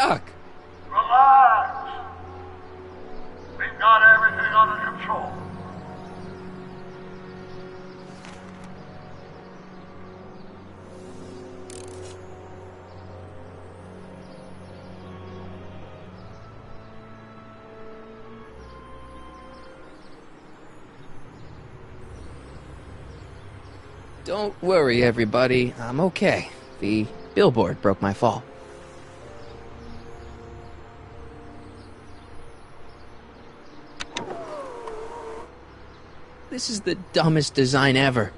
stuck. Relax. We've got everything under control. Don't worry, everybody. I'm okay. The billboard broke my fall. This is the dumbest design ever.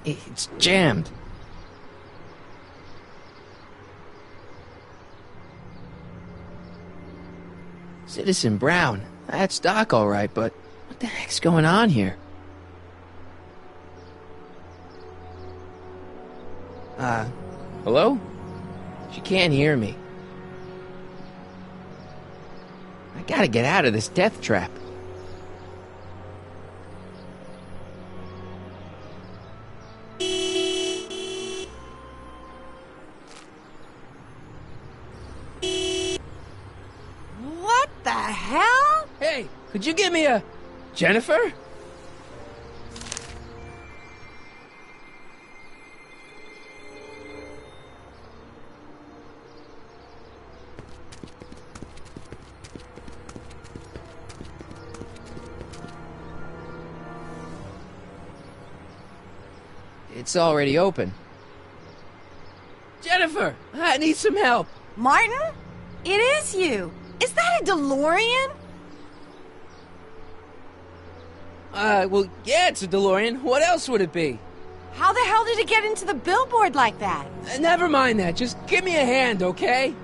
It's jammed. Citizen Brown. That's Doc, all right, but what the heck's going on here? Hello? She can't hear me. I gotta get out of this death trap. What the hell? Hey, could you give me a... Jennifer? It's already open. Jennifer, I need some help. Martin? It is you. Is that a DeLorean? Well, yeah, it's a DeLorean. What else would it be? How the hell did it get into the billboard like that? Never mind that. Just give me a hand, okay?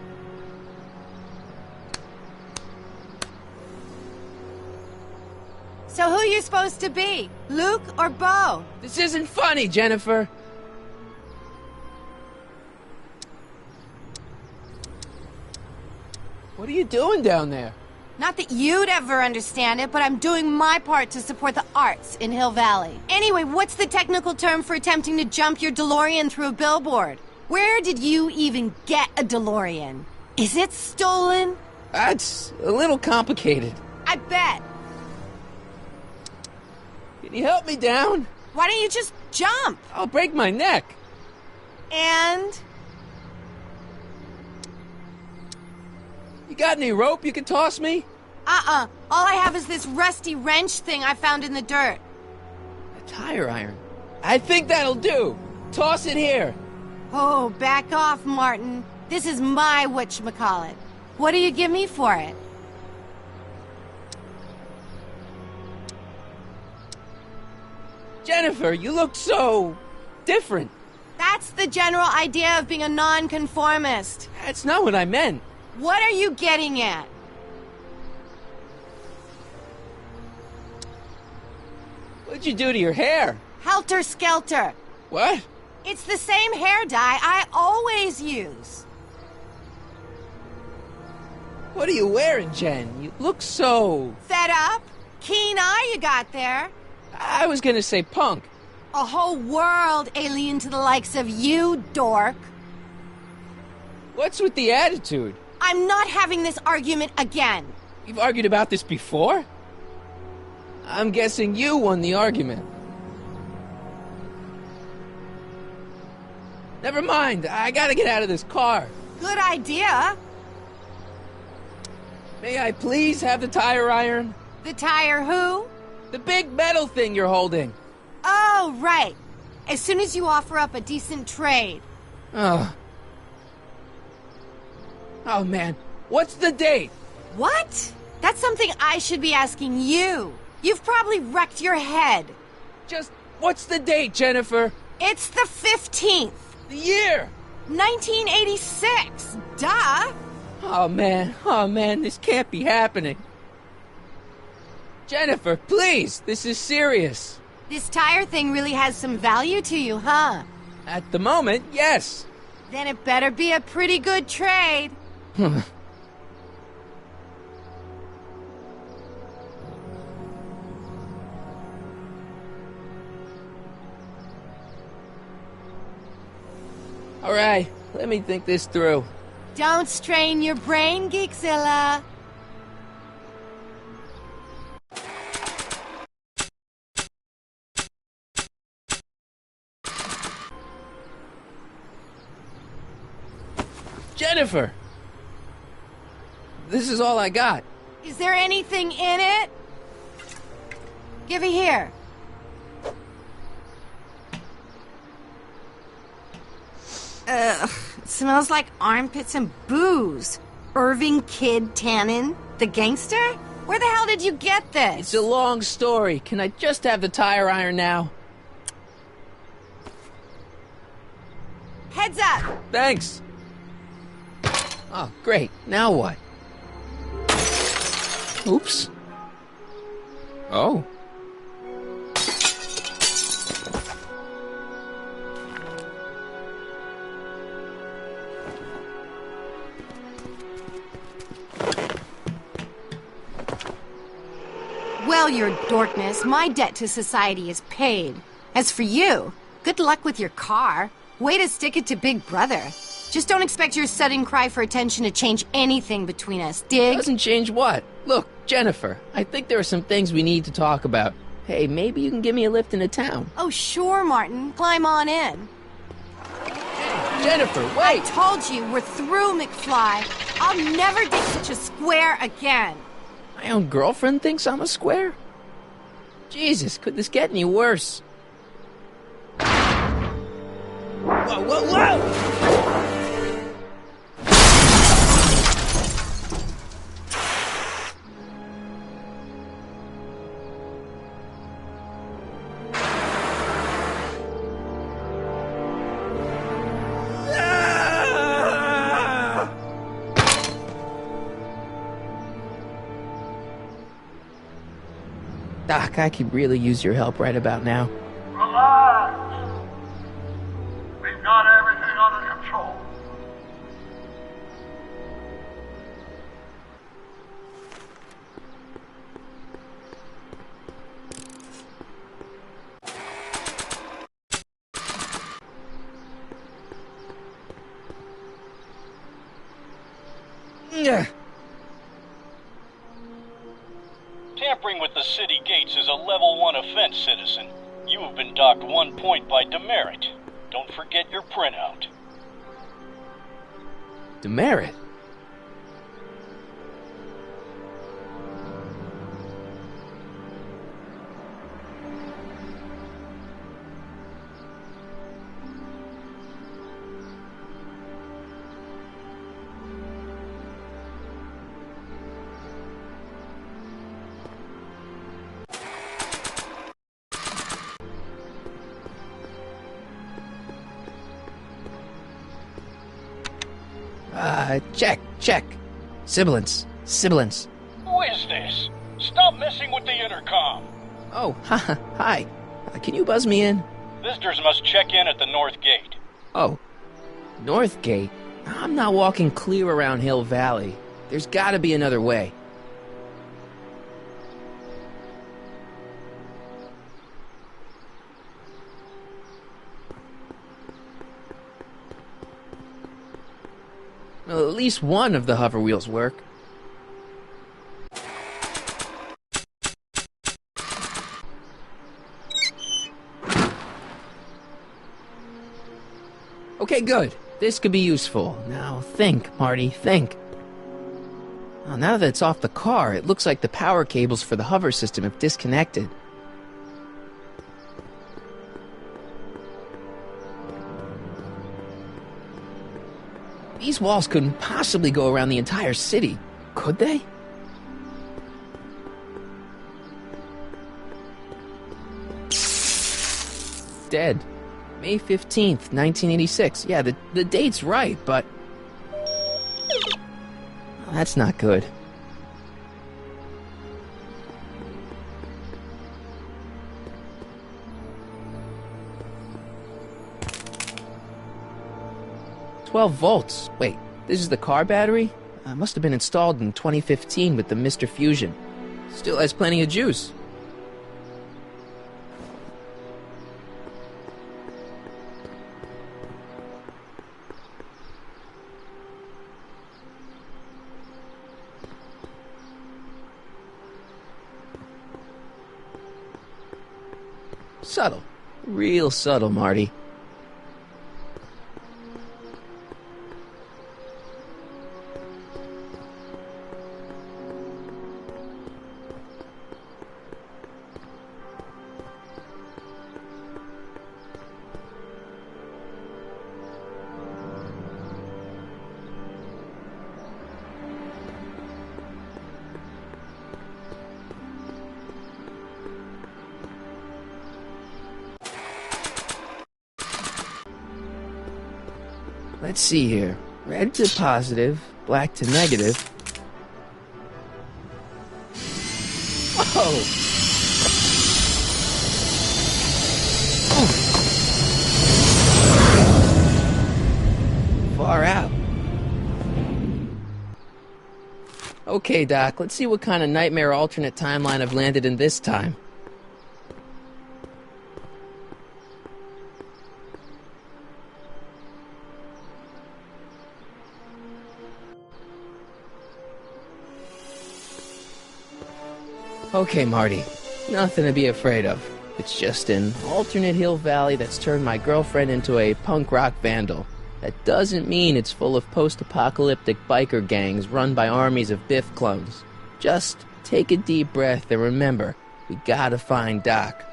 So who you supposed to be? Luke or Bo? This isn't funny, Jennifer. What are you doing down there? Not that you'd ever understand it, but I'm doing my part to support the arts in Hill Valley. Anyway, what's the technical term for attempting to jump your DeLorean through a billboard? Where did you even get a DeLorean? Is it stolen? That's a little complicated. I bet. Can you help me down? Why don't you just jump? I'll break my neck. And? You got any rope you can toss me? All I have is this rusty wrench thing I found in the dirt. A tire iron. I think that'll do. Toss it here. Oh, back off, Martin. This is my whatchamacallit. What do you give me for it? Jennifer, you look so... different. That's the general idea of being a nonconformist. That's not what I meant. What are you getting at? What'd you do to your hair? Helter-skelter. What? It's the same hair dye I always use. What are you wearing, Jen? You look so... Fed up? Keen eye you got there. I was gonna say punk. A whole world alien to the likes of you, dork. What's with the attitude? I'm not having this argument again. You've argued about this before? I'm guessing you won the argument. Never mind, I gotta get out of this car. Good idea. May I please have the tire iron? The tire who? The big metal thing you're holding. Oh, right. As soon as you offer up a decent trade. Oh. Oh, man. What's the date? What? That's something I should be asking you. You've probably wrecked your head. Just, what's the date, Jennifer? It's the 15th. The year! 1986. Duh. Oh, man, this can't be happening. Jennifer, please, this is serious. This tire thing really has some value to you, huh? At the moment, yes. Then it better be a pretty good trade. Alright, let me think this through. Don't strain your brain, Geekzilla. Jennifer! This is all I got. Is there anything in it? Give it here. Ugh, it smells like armpits and booze. Irving Kid Tannen, the gangster? Where the hell did you get this? It's a long story. Can I just have the tire iron now? Heads up! Thanks. Oh, great. Now what? Oops. Oh. Well, your dorkness, my debt to society is paid. As for you, good luck with your car. Way to stick it to Big Brother. Just don't expect your sudden cry for attention to change anything between us, dig? Doesn't change what? Look, Jennifer, I think there are some things we need to talk about. Hey, maybe you can give me a lift into town. Oh, sure, Martin. Climb on in. Jennifer, I wait! told you, we're through, McFly. I'll never get such a square again. My own girlfriend thinks I'm a square? Jesus, could this get any worse? Whoa, whoa, whoa! Doc, I could really use your help right about now. Relax. We've got everything under control. Ugh. Tampering with the city gates is a level 1 offense, citizen. You have been docked 1 point by demerit. Don't forget your printout. Demerit? Check. Sibilance. Who is this? Stop messing with the intercom. Oh, hi. Can you buzz me in? Visitors must check in at the north gate. Oh, North Gate? I'm not walking clear around Hill Valley. There's gotta be another way. Well, at least one of the hover wheels work. Okay, good. This could be useful. Now think, Marty, think. Oh, now that it's off the car, it looks like the power cables for the hover system have disconnected. These walls couldn't possibly go around the entire city, could they? Dead. May 15th, 1986. Yeah, the date's right, but... that's not good. "12 volts. Wait, this is the car battery? Must have been installed in 2015 with the Mr. Fusion. Still has plenty of juice. Subtle. Real subtle, Marty. Let's see here. Red to positive, black to negative. Whoa! Far out. Okay, Doc, let's see what kind of nightmare alternate timeline I've landed in this time. Okay, Marty. Nothing to be afraid of. It's just an alternate hill valley that's turned my girlfriend into a punk rock vandal. That doesn't mean it's full of post-apocalyptic biker gangs run by armies of Biff clones. Just take a deep breath and remember, we gotta find Doc.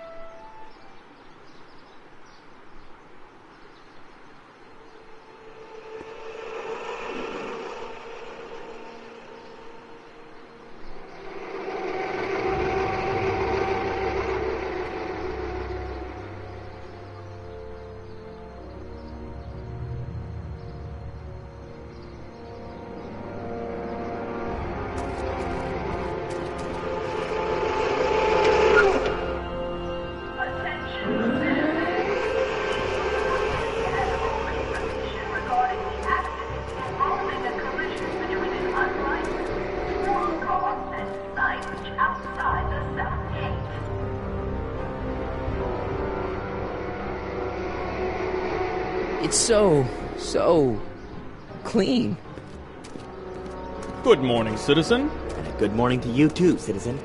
It's so clean. Good morning, citizen. And good morning to you too, citizen.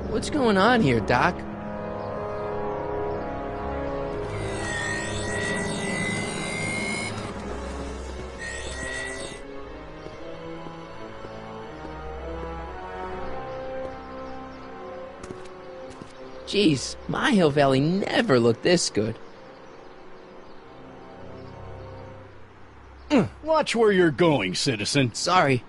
What's going on here, Doc? Jeez, my Hill Valley never looked this good. Watch where you're going, citizen. Sorry.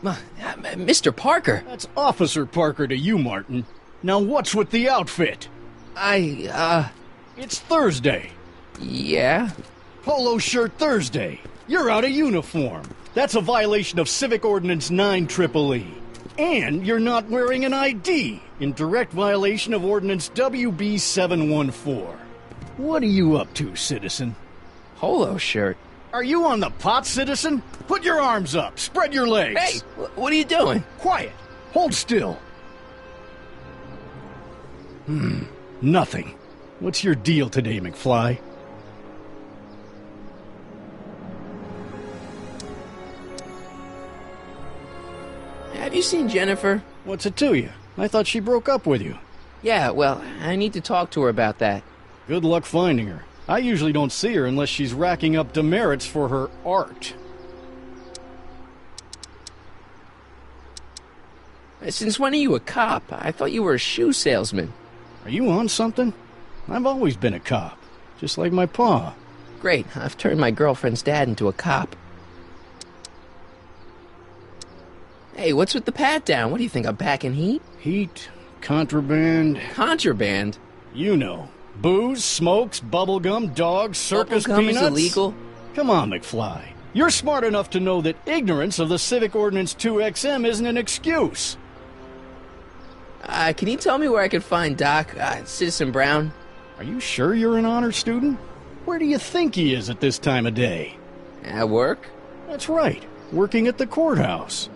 Mr. Parker! That's Officer Parker to you, Martin. Now what's with the outfit? It's Thursday. Yeah? Polo shirt Thursday. You're out of uniform. That's a violation of Civic Ordinance 9EEE. And you're not wearing an ID, in direct violation of Ordinance WB 714. What are you up to, citizen? Polo shirt. Are you on the pot, citizen? Put your arms up. Spread your legs. Hey, what are you doing? Quiet. Hold still. Nothing. What's your deal today, McFly? Have you seen Jennifer? What's it to you? I thought she broke up with you. Yeah, well, I need to talk to her about that. Good luck finding her. I usually don't see her unless she's racking up demerits for her art. Since when are you a cop? I thought you were a shoe salesman. Are you on something? I've always been a cop, just like my pa. Great, I've turned my girlfriend's dad into a cop. Hey, what's with the pat-down? What do you think, I'm packing heat? Heat, contraband... Contraband? You know. Booze, smokes, bubblegum, dogs, circus Bubblegum peanuts. is illegal? Come on, McFly. You're smart enough to know that ignorance of the Civic Ordinance 2XM isn't an excuse. Can you tell me where I can find Doc, Citizen Brown? Are you sure you're an honor student? Where do you think he is at this time of day? At work? That's right, working at the courthouse.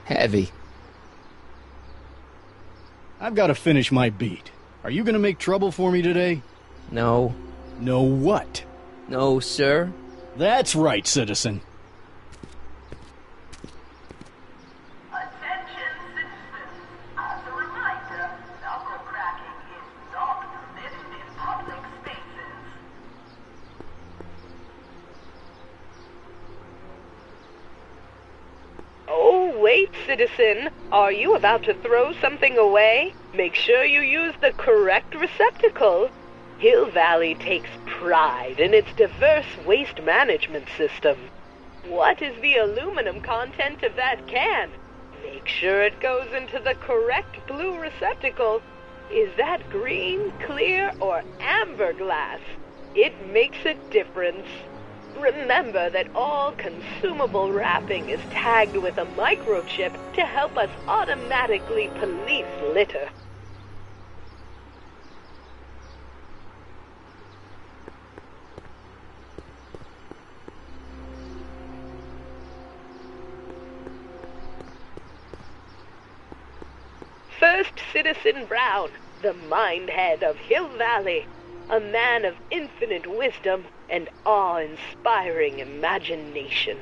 Heavy. I've got to finish my beat. Are you gonna make trouble for me today? No. No what? No, sir. That's right, citizen. Attention, citizens. As a reminder, number cracking is not permitted in public spaces. Oh, wait, citizen. Are you about to throw something away? Make sure you use the correct receptacle. Hill Valley takes pride in its diverse waste management system. What is the aluminum content of that can? Make sure it goes into the correct blue receptacle. Is that green, clear, or amber glass? It makes a difference. Remember that all consumable wrapping is tagged with a microchip to help us automatically police litter. First Citizen Brown, the mind head of Hill Valley, a man of infinite wisdom and awe-inspiring imagination.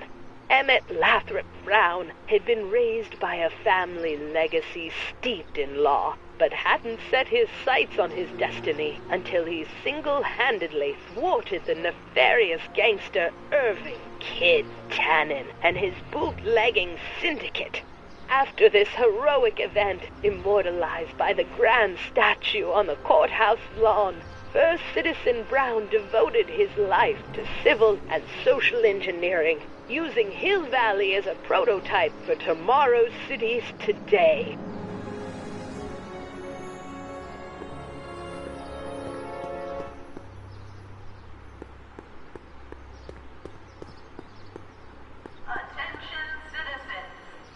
Emmett Lathrop Brown had been raised by a family legacy steeped in law, but hadn't set his sights on his destiny until he single-handedly thwarted the nefarious gangster Irving Kid Tannen and his bootlegging syndicate. After this heroic event, immortalized by the grand statue on the courthouse lawn, First Citizen Brown devoted his life to civil and social engineering, using Hill Valley as a prototype for tomorrow's cities today. Attention, citizens.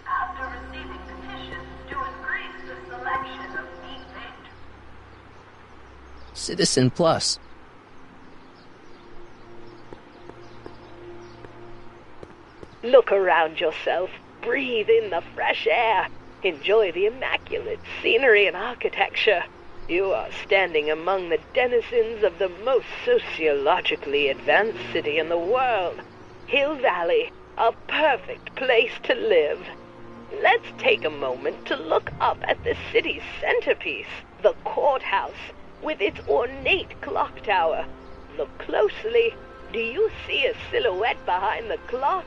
After receiving petitions to increase the selection of meat paint, Citizen Plus. Look around yourself, breathe in the fresh air, enjoy the immaculate scenery and architecture. You are standing among the denizens of the most sociologically advanced city in the world, Hill Valley, a perfect place to live. Let's take a moment to look up at the city's centerpiece, the courthouse, with its ornate clock tower. Look closely. Do you see a silhouette behind the clock?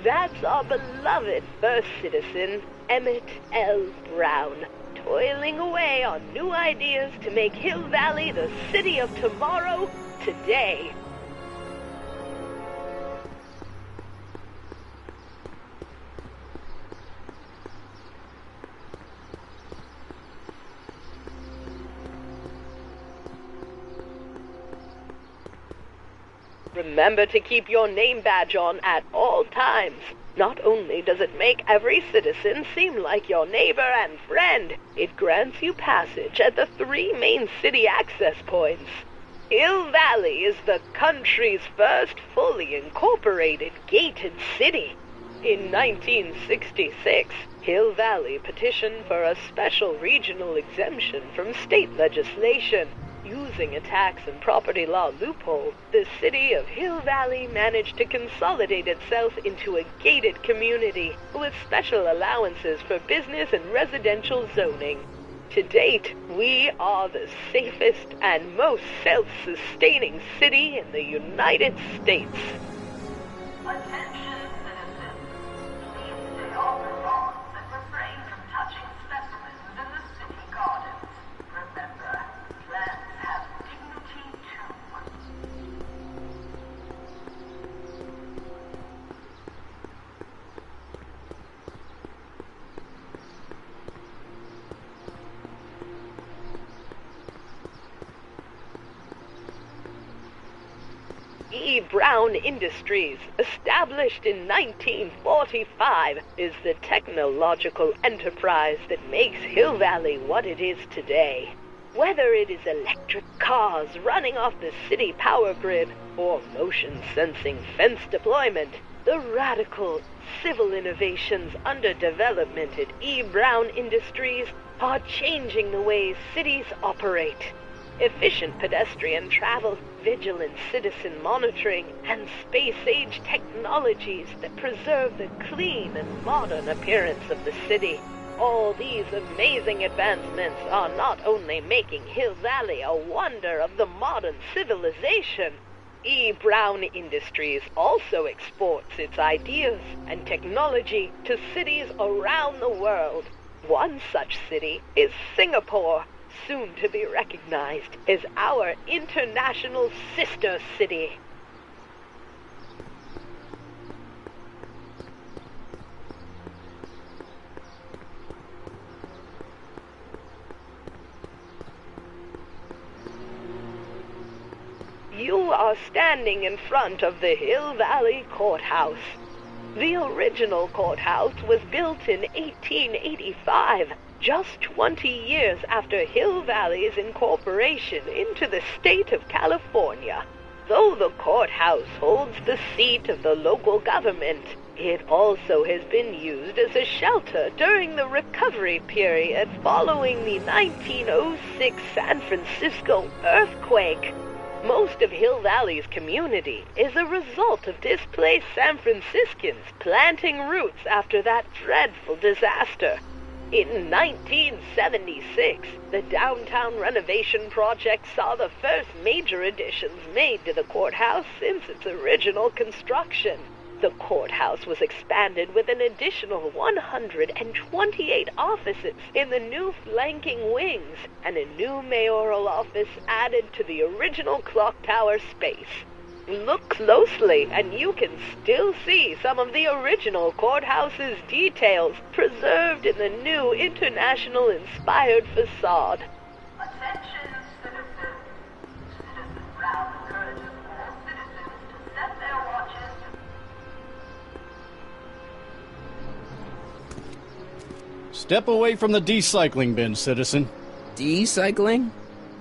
That's our beloved first citizen, Emmett L. Brown, toiling away on new ideas to make Hill Valley the city of tomorrow, today. Remember to keep your name badge on at all times. Not only does it make every citizen seem like your neighbor and friend, it grants you passage at the 3 main city access points. Hill Valley is the country's first fully incorporated gated city. In 1966, Hill Valley petitioned for a special regional exemption from state legislation. Using a tax and property law loophole, the city of Hill Valley managed to consolidate itself into a gated community with special allowances for business and residential zoning. To date, we are the safest and most self-sustaining city in the United States. attention, citizens. Please stay off the lawns and refrain from touching specimens in the city gardens. Remember, plants have dignity too. E. Brown Industries, established in 1945, is the technological enterprise that makes Hill Valley what it is today. Whether it is electric cars running off the city power grid or motion-sensing fence deployment, the radical, civil innovations under development at E. Brown Industries are changing the ways cities operate. Efficient pedestrian travel, vigilant citizen monitoring, and space-age technologies that preserve the clean and modern appearance of the city. All these amazing advancements are not only making Hill Valley a wonder of the modern civilization. E. Brown Industries also exports its ideas and technology to cities around the world. One such city is Singapore, soon to be recognized as our international sister city. You are standing in front of the Hill Valley Courthouse. The original courthouse was built in 1885, just 20 years after Hill Valley's incorporation into the state of California. Though the courthouse holds the seat of the local government, it also has been used as a shelter during the recovery period following the 1906 San Francisco earthquake. Most of Hill Valley's community is a result of displaced San Franciscans planting roots after that dreadful disaster. In 1976, the downtown renovation project saw the first major additions made to the courthouse since its original construction. The courthouse was expanded with an additional 128 offices in the new flanking wings, and a new mayoral office added to the original clock tower space. Look closely, and you can still see some of the original courthouse's details preserved in the new international-inspired facade. Attention, citizens. Citizen Brown encourages all citizens to set their watches. Step away from the decycling bin, citizen. Decycling?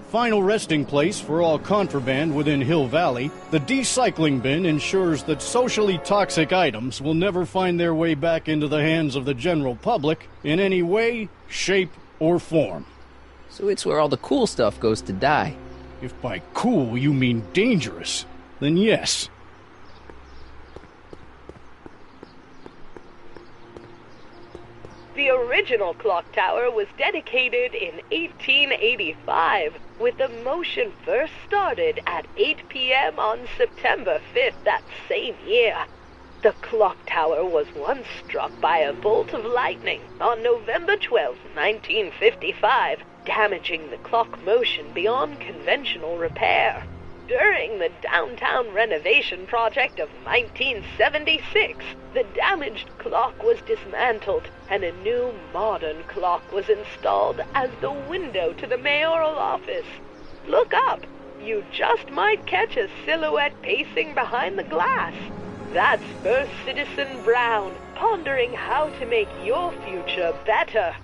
Final resting place for all contraband within Hill Valley, the decycling bin ensures that socially toxic items will never find their way back into the hands of the general public in any way, shape, or form. So it's where all the cool stuff goes to die. If by cool you mean dangerous, then yes. The original clock tower was dedicated in 1885, with the motion first started at 8 p.m. on September 5th that same year. The clock tower was once struck by a bolt of lightning on November 12, 1955, damaging the clock motion beyond conventional repair. During the downtown renovation project of 1976, the damaged clock was dismantled and a new modern clock was installed as the window to the mayoral office. Look up. You just might catch a silhouette pacing behind the glass. That's First Citizen Brown, pondering how to make your future better.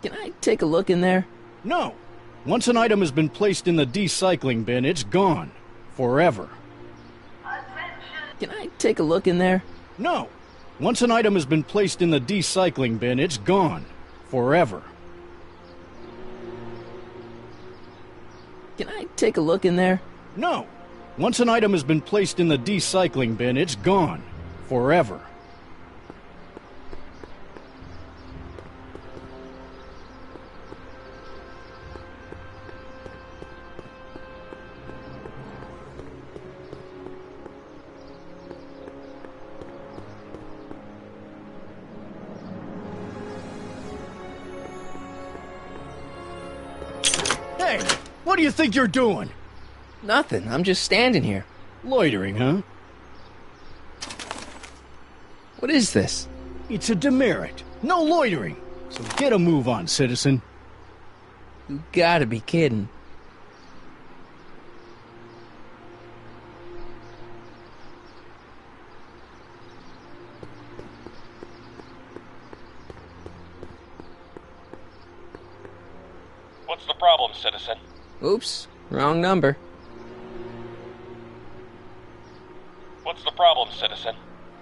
Can I take a look in there? No. Once an item has been placed in the decycling bin, it's gone. Forever. Can I take a look in there? No. Once an item has been placed in the decycling bin, it's gone. Forever. Can I take a look in there? No. Once an item has been placed in the decycling bin, it's gone. Forever. Hey, what do you think you're doing? Nothing. I'm just standing here. Loitering, huh? What is this? It's a demerit. No loitering. So get a move on, citizen. You gotta be kidding. What's the problem, citizen? Oops, wrong number. What's the problem, citizen?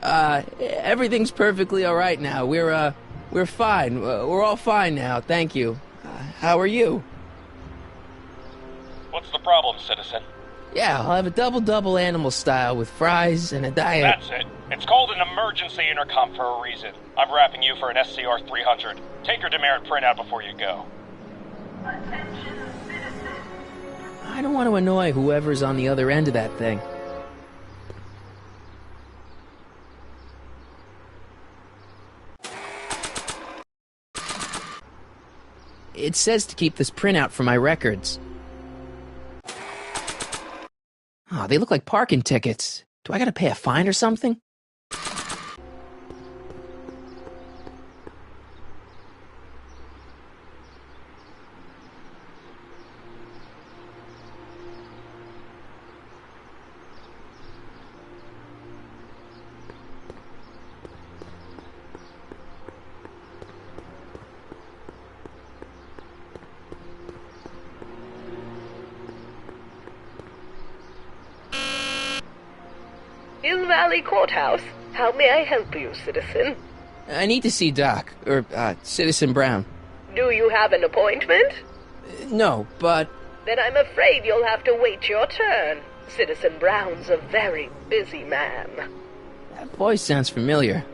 Everything's perfectly alright now. We're fine. We're all fine now, thank you. How are you? What's the problem, citizen? Yeah, I'll have a double animal style with fries and a diet. That's it. It's called an emergency intercom for a reason. I'm wrapping you for an SCR 300. Take your demerit printout before you go. Attention, citizens. I don't want to annoy whoever's on the other end of that thing. It says to keep this printout for my records. Oh, they look like parking tickets. Do I gotta pay a fine or something? Hill Valley Courthouse. How may I help you, citizen? I need to see Doc, or, Citizen Brown. Do you have an appointment? No, but... Then I'm afraid you'll have to wait your turn. Citizen Brown's a very busy man. that voice sounds familiar.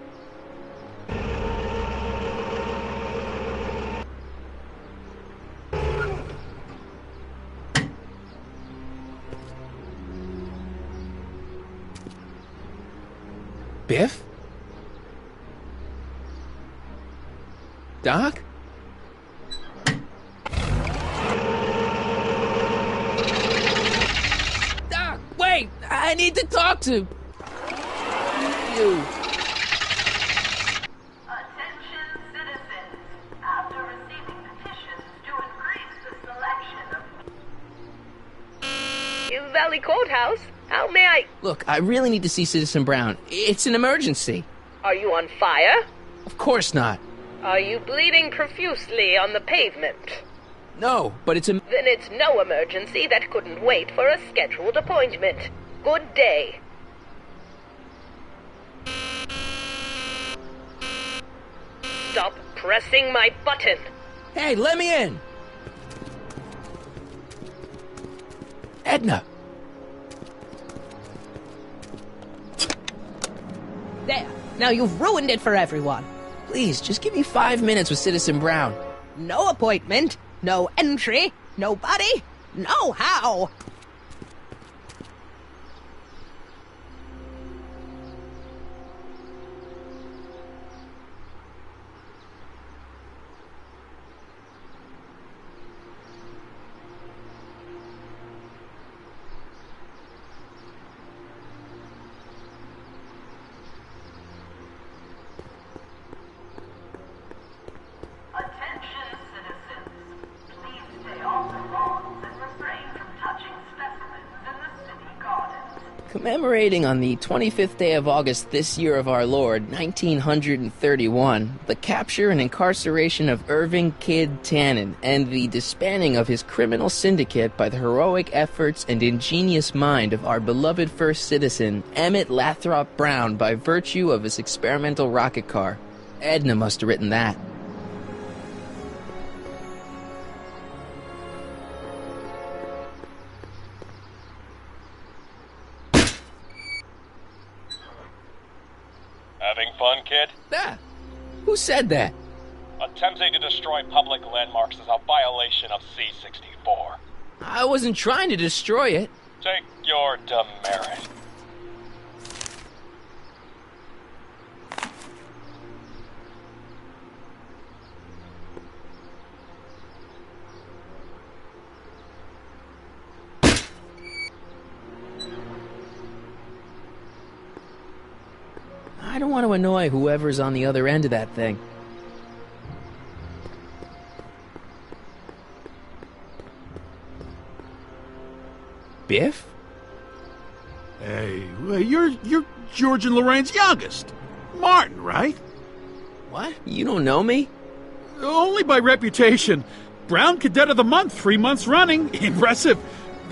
Biff? Doc? Doc, wait! I need to talk to you. Attention citizens. After receiving petitions to increase the selection of Hill Valley Courthouse? How may I... Look, I really need to see Citizen Brown. It's an emergency. Are you on fire? Of course not. Are you bleeding profusely on the pavement? No, but it's a... Then it's no emergency that couldn't wait for a scheduled appointment. Good day. Stop pressing my button. Hey, let me in! Edna! There. Now you've ruined it for everyone. Please, just give me 5 minutes with Citizen Brown. No appointment, no entry, nobody, no how. attention citizens. Please stay off the lawns and refrain from touching specimens in the city gardens. Commemorating on the 25th day of August this year of our Lord, 1931, the capture and incarceration of Irving Kid Tannen and the disbanding of his criminal syndicate by the heroic efforts and ingenious mind of our beloved first citizen, Emmett Lathrop Brown, by virtue of his experimental rocket car. Edna must have written that. Having fun, kid? Ah, who said that? Attempting to destroy public landmarks is a violation of C-64. I wasn't trying to destroy it. Take your demerit. I don't want to annoy whoever's on the other end of that thing. Biff? Hey, well, you're George and Lorraine's youngest. Martin, right? What? You don't know me? Only by reputation. Brown Cadet of the Month 3 months running. Impressive.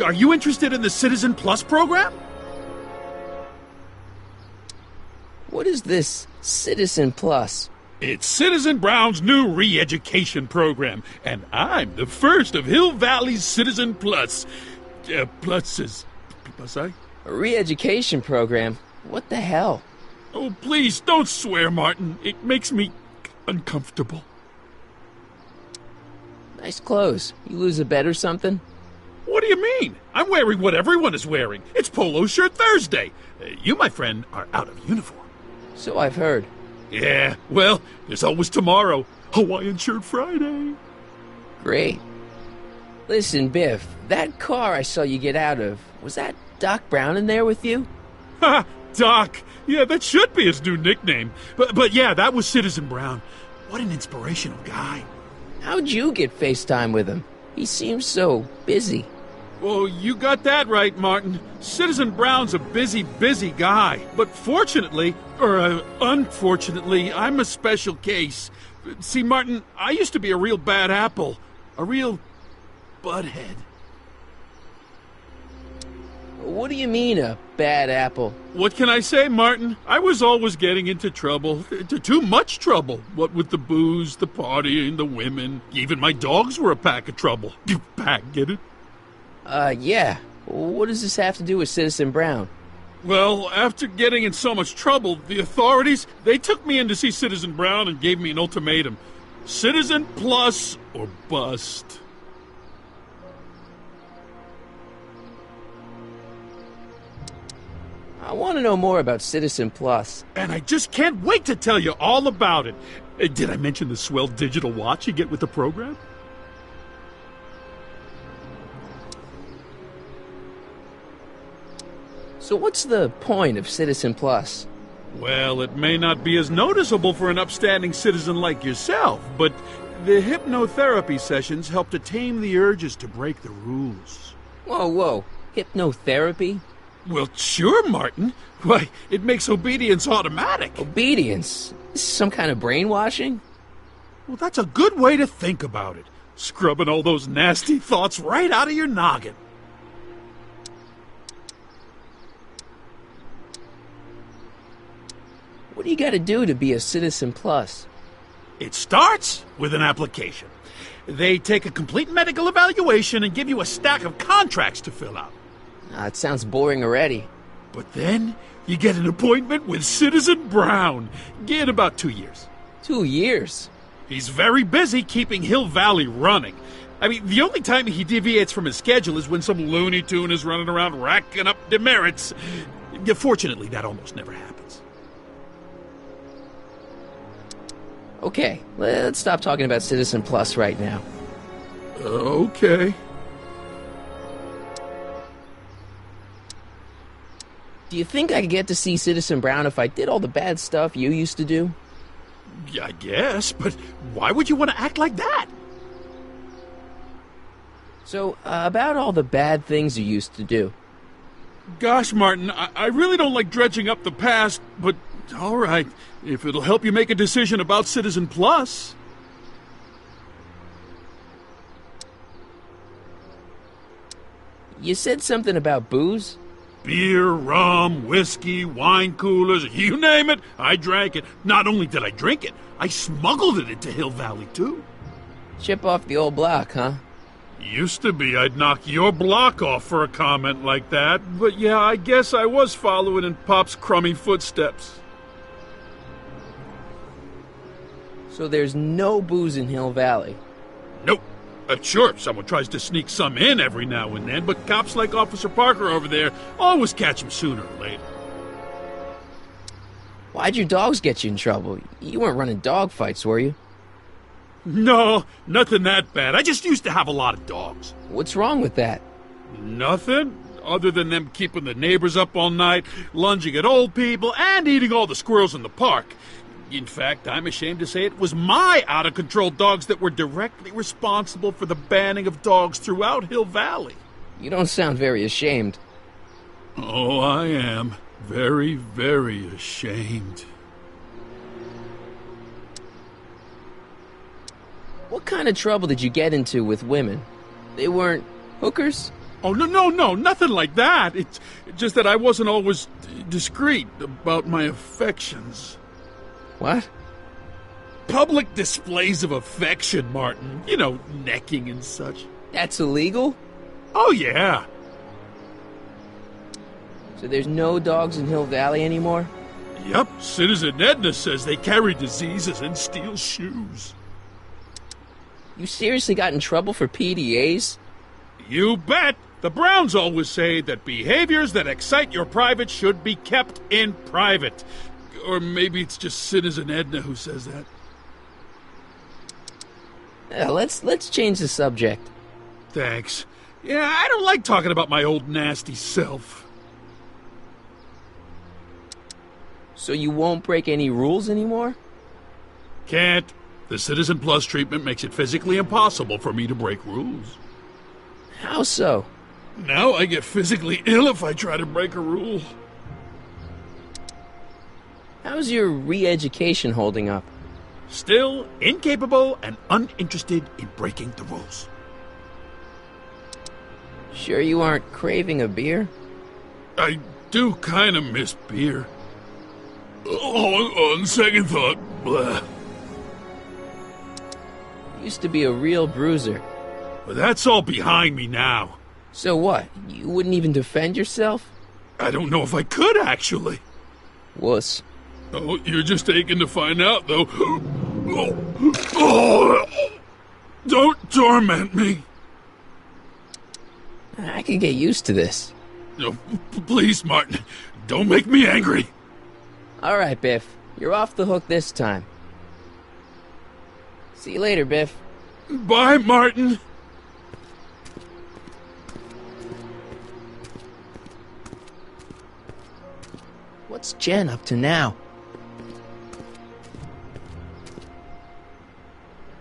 Are you interested in the Citizen Plus program? What is this Citizen Plus? It's Citizen Brown's new re-education program, and I'm the first of Hill Valley's Citizen Plus. Pluses. Plus, A re-education program? What the hell? Oh, please, don't swear, Martin. It makes me uncomfortable. Nice clothes. You lose a bet or something? What do you mean? I'm wearing what everyone is wearing. It's Polo Shirt Thursday. You, my friend, are out of uniform. So I've heard. Yeah, well, there's always tomorrow. Hawaiian Shirt Friday. Great. Listen, Biff, that car I saw you get out of, was that Doc Brown in there with you? Ha! Doc! Yeah, that should be his new nickname. But yeah, that was Citizen Brown. What an inspirational guy. How'd you get FaceTime with him? He seems so busy. Well, you got that right, Martin. Citizen Brown's a busy, busy guy. But fortunately, or unfortunately, I'm a special case. See, Martin, I used to be a real bad apple. A real butthead. What do you mean, a bad apple? What can I say, Martin? I was always getting into trouble. Too much trouble. What with the booze, the partying, the women. Even my dogs were a pack of trouble. Pack, get it? Yeah. What does this have to do with Citizen Brown? Well, after getting in so much trouble, the authorities, they took me in to see Citizen Brown and gave me an ultimatum. Citizen Plus or bust. I want to know more about Citizen Plus. And I just can't wait to tell you all about it. Did I mention the swell digital watch you get with the program? So what's the point of Citizen Plus? Well, it may not be as noticeable for an upstanding citizen like yourself, but the hypnotherapy sessions help to tame the urges to break the rules. Whoa. Hypnotherapy? Well, sure, Martin. Why, it makes obedience automatic. Obedience? Some kind of brainwashing? Well, that's a good way to think about it. Scrubbing all those nasty thoughts right out of your noggin. What do you gotta do to be a Citizen Plus? It starts with an application. They take a complete medical evaluation and give you a stack of contracts to fill out. It sounds boring already. But then you get an appointment with Citizen Brown. In about 2 years. 2 years? He's very busy keeping Hill Valley running. I mean, the only time he deviates from his schedule is when some Looney Tune is running around racking up demerits. Fortunately, that almost never happens. Okay, let's stop talking about Citizen Plus right now. Okay. Do you think I could get to see Citizen Brown if I did all the bad stuff you used to do? Yeah, I guess, but why would you want to act like that? So, about all the bad things you used to do. Gosh, Martin, I really don't like dredging up the past, but all right, if it'll help you make a decision about Citizen Plus. You said something about booze? Beer, rum, whiskey, wine coolers, you name it, I drank it. Not only did I drink it, I smuggled it into Hill Valley, too. Chip off the old block, huh? Used to be I'd knock your block off for a comment like that, but yeah, I guess I was following in Pop's crummy footsteps. So there's no booze in Hill Valley? Nope. Sure, someone tries to sneak some in every now and then, but cops like Officer Parker over there always catch him sooner or later. Why'd your dogs get you in trouble? You weren't running dog fights, were you? No, nothing that bad. I just used to have a lot of dogs. What's wrong with that? Nothing, other than them keeping the neighbors up all night, lunging at old people, and eating all the squirrels in the park. In fact, I'm ashamed to say it was my out-of-control dogs that were directly responsible for the banning of dogs throughout Hill Valley. You don't sound very ashamed. Oh, I am. Very, very ashamed. What kind of trouble did you get into with women? They weren't hookers? Oh, no, nothing like that. It's just that I wasn't always discreet about my affections. What? Public displays of affection, Martin. You know, necking and such. That's illegal? Oh, yeah. So there's no dogs in Hill Valley anymore? Yep, Citizen Edna says they carry diseases and steal shoes. You seriously got in trouble for PDAs? You bet! The Browns always say that behaviors that excite your private should be kept in private. Or maybe it's just Citizen Edna who says that. Yeah, let's change the subject. Thanks. Yeah, I don't like talking about my old nasty self. So you won't break any rules anymore? Can't. The Citizen Plus treatment makes it physically impossible for me to break rules. How so? Now I get physically ill if I try to break a rule. How's your re-education holding up? Still incapable and uninterested in breaking the rules. Sure you aren't craving a beer? I do kind of miss beer. On second thought, blah. Used to be a real bruiser. But that's all behind me now. So what? You wouldn't even defend yourself? I don't know if I could, actually. Wuss. Oh, you're just aching to find out, though. Oh, don't torment me. I could get used to this. No, please, Martin. Don't make me angry. All right, Biff. You're off the hook this time. See you later, Biff. Bye, Martin. What's Jen up to now?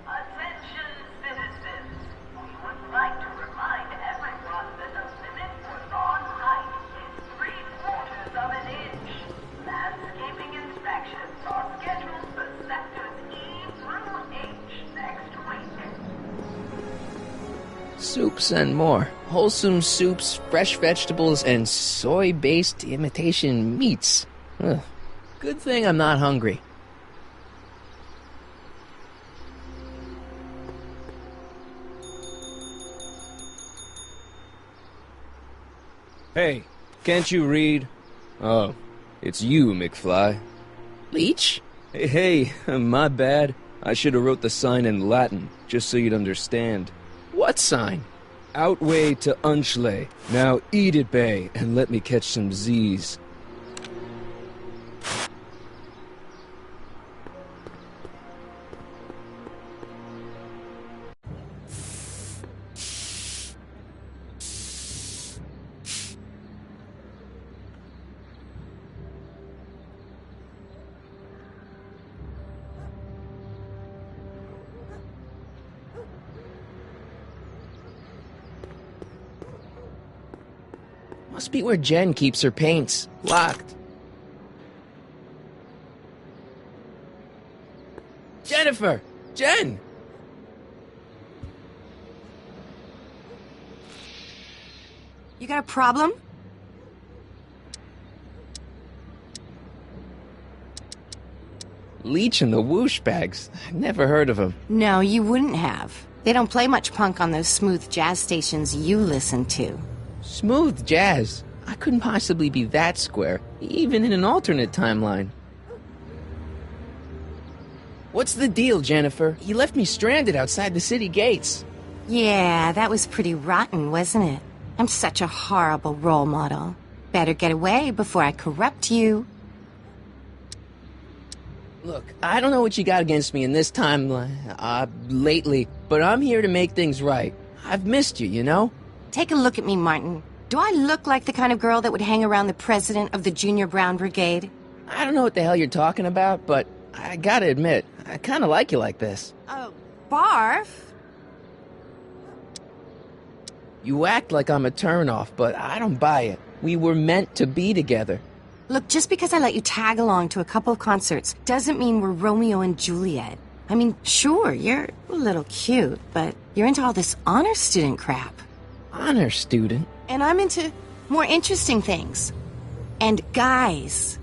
Attention, citizens. We would like to remind everyone that the limit for lawn height is 3/4 of an inch. Landscaping inspections are scheduled for sectors E through H next week. Soups and more. Wholesome soups, fresh vegetables, and soy-based imitation meats. Ugh. Good thing I'm not hungry. Hey, can't you read? Oh, it's you, McFly. Leech? Hey, my bad. I should have wrote the sign in Latin, just so you'd understand. What sign? Outway to Unchley. Now eat it, Bay, and let me catch some Z's. Must be where Jen keeps her paints. Locked. Jennifer! Jen! You got a problem? Leech and the Whoosh Bags. I've never heard of them. No, you wouldn't have. They don't play much punk on those smooth jazz stations you listen to. Smooth jazz? I couldn't possibly be that square, even in an alternate timeline. What's the deal, Jennifer? You left me stranded outside the city gates. Yeah, that was pretty rotten, wasn't it? I'm such a horrible role model. Better get away before I corrupt you. Look, I don't know what you got against me in this time, lately, but I'm here to make things right. I've missed you, you know? Take a look at me, Martin. Do I look like the kind of girl that would hang around the president of the Junior Brown Brigade? I don't know what the hell you're talking about, but I gotta admit, I kinda like you like this. Oh, barf? You act like I'm a turnoff, but I don't buy it. We were meant to be together. Look, just because I let you tag along to a couple of concerts doesn't mean we're Romeo and Juliet. I mean, sure, you're a little cute, but you're into all this honor student crap. Honor student? And I'm into more interesting things. And guys.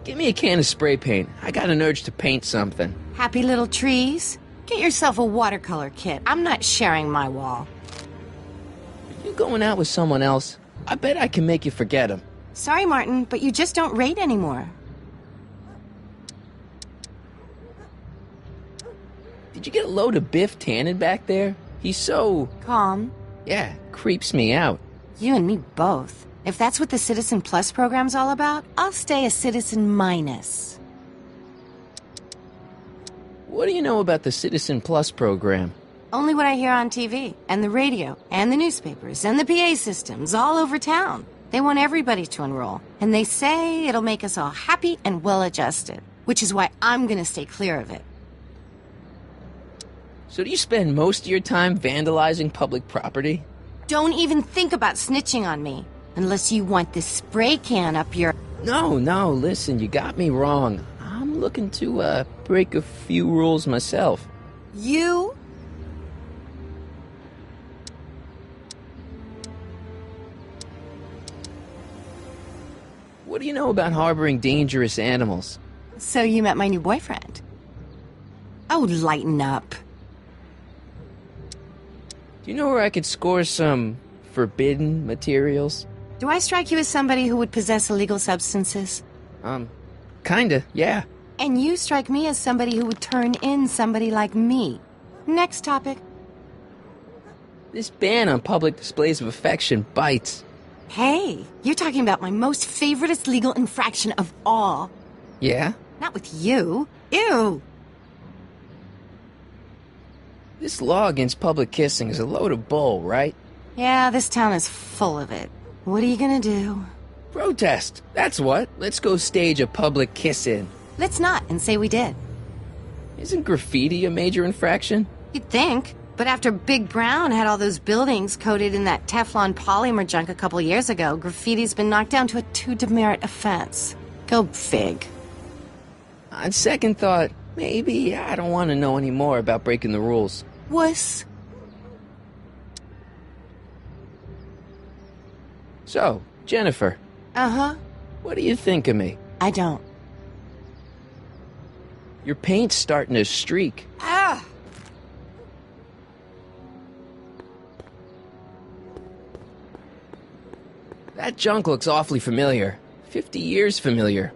Give me a can of spray paint. I got an urge to paint something. Happy little trees? Get yourself a watercolor kit. I'm not sharing my wall. Are you going out with someone else? I bet I can make you forget him. Sorry, Martin, but you just don't rate anymore. Did you get a load of Biff Tannen back there? He's so... Calm. Yeah, creeps me out. You and me both. If that's what the Citizen Plus program's all about, I'll stay a Citizen Minus. What do you know about the Citizen Plus program? Only what I hear on TV, and the radio, and the newspapers, and the PA systems all over town. They want everybody to enroll, and they say it'll make us all happy and well-adjusted, which is why I'm gonna stay clear of it. So do you spend most of your time vandalizing public property? Don't even think about snitching on me, unless you want this spray can up your... No, listen, you got me wrong. I'm looking to, break a few rules myself. You? What do you know about harboring dangerous animals? So you met my new boyfriend. Oh, lighten up. Do you know where I could score some forbidden materials? Do I strike you as somebody who would possess illegal substances? Kinda, yeah. And you strike me as somebody who would turn in somebody like me. Next topic. This ban on public displays of affection bites. Hey, you're talking about my most favoriteest legal infraction of all. Yeah? Not with you. Ew! This law against public kissing is a load of bull, right? Yeah, this town is full of it. What are you gonna do? Protest! That's what. Let's go stage a public kiss-in. Let's not, and say we did. Isn't graffiti a major infraction? You'd think. But after Big Brown had all those buildings coated in that Teflon polymer junk a couple years ago, graffiti's been knocked down to a 2 demerit offense. Go fig. On second thought, maybe I don't want to know any more about breaking the rules. Wuss. So, Jennifer. Uh-huh. What do you think of me? I don't. Your paint's starting to streak. Ah! That junk looks awfully familiar. 50 years familiar.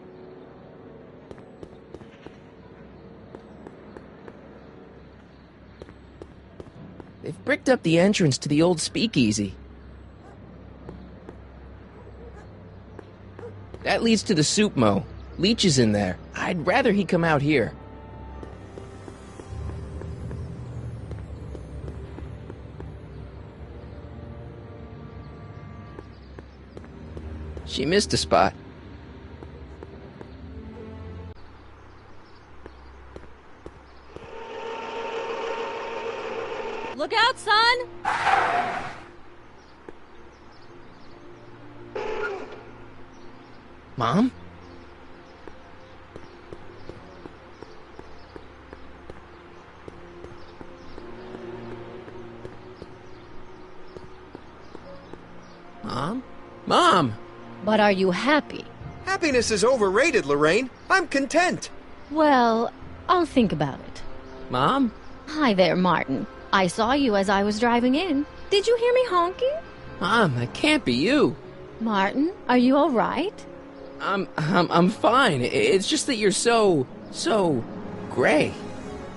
They've bricked up the entrance to the old speakeasy. That leads to the soup mo. Leech is in there. I'd rather he come out here. She missed a spot. Look out, son! Mom? Mom? Mom! But are you happy? Happiness is overrated, Lorraine. I'm content. Well, I'll think about it. Mom? Hi there, Martin. I saw you as I was driving in. Did you hear me honking? Mom, that can't be you. Martin, are you all right? I'm fine. It's just that you're so gray.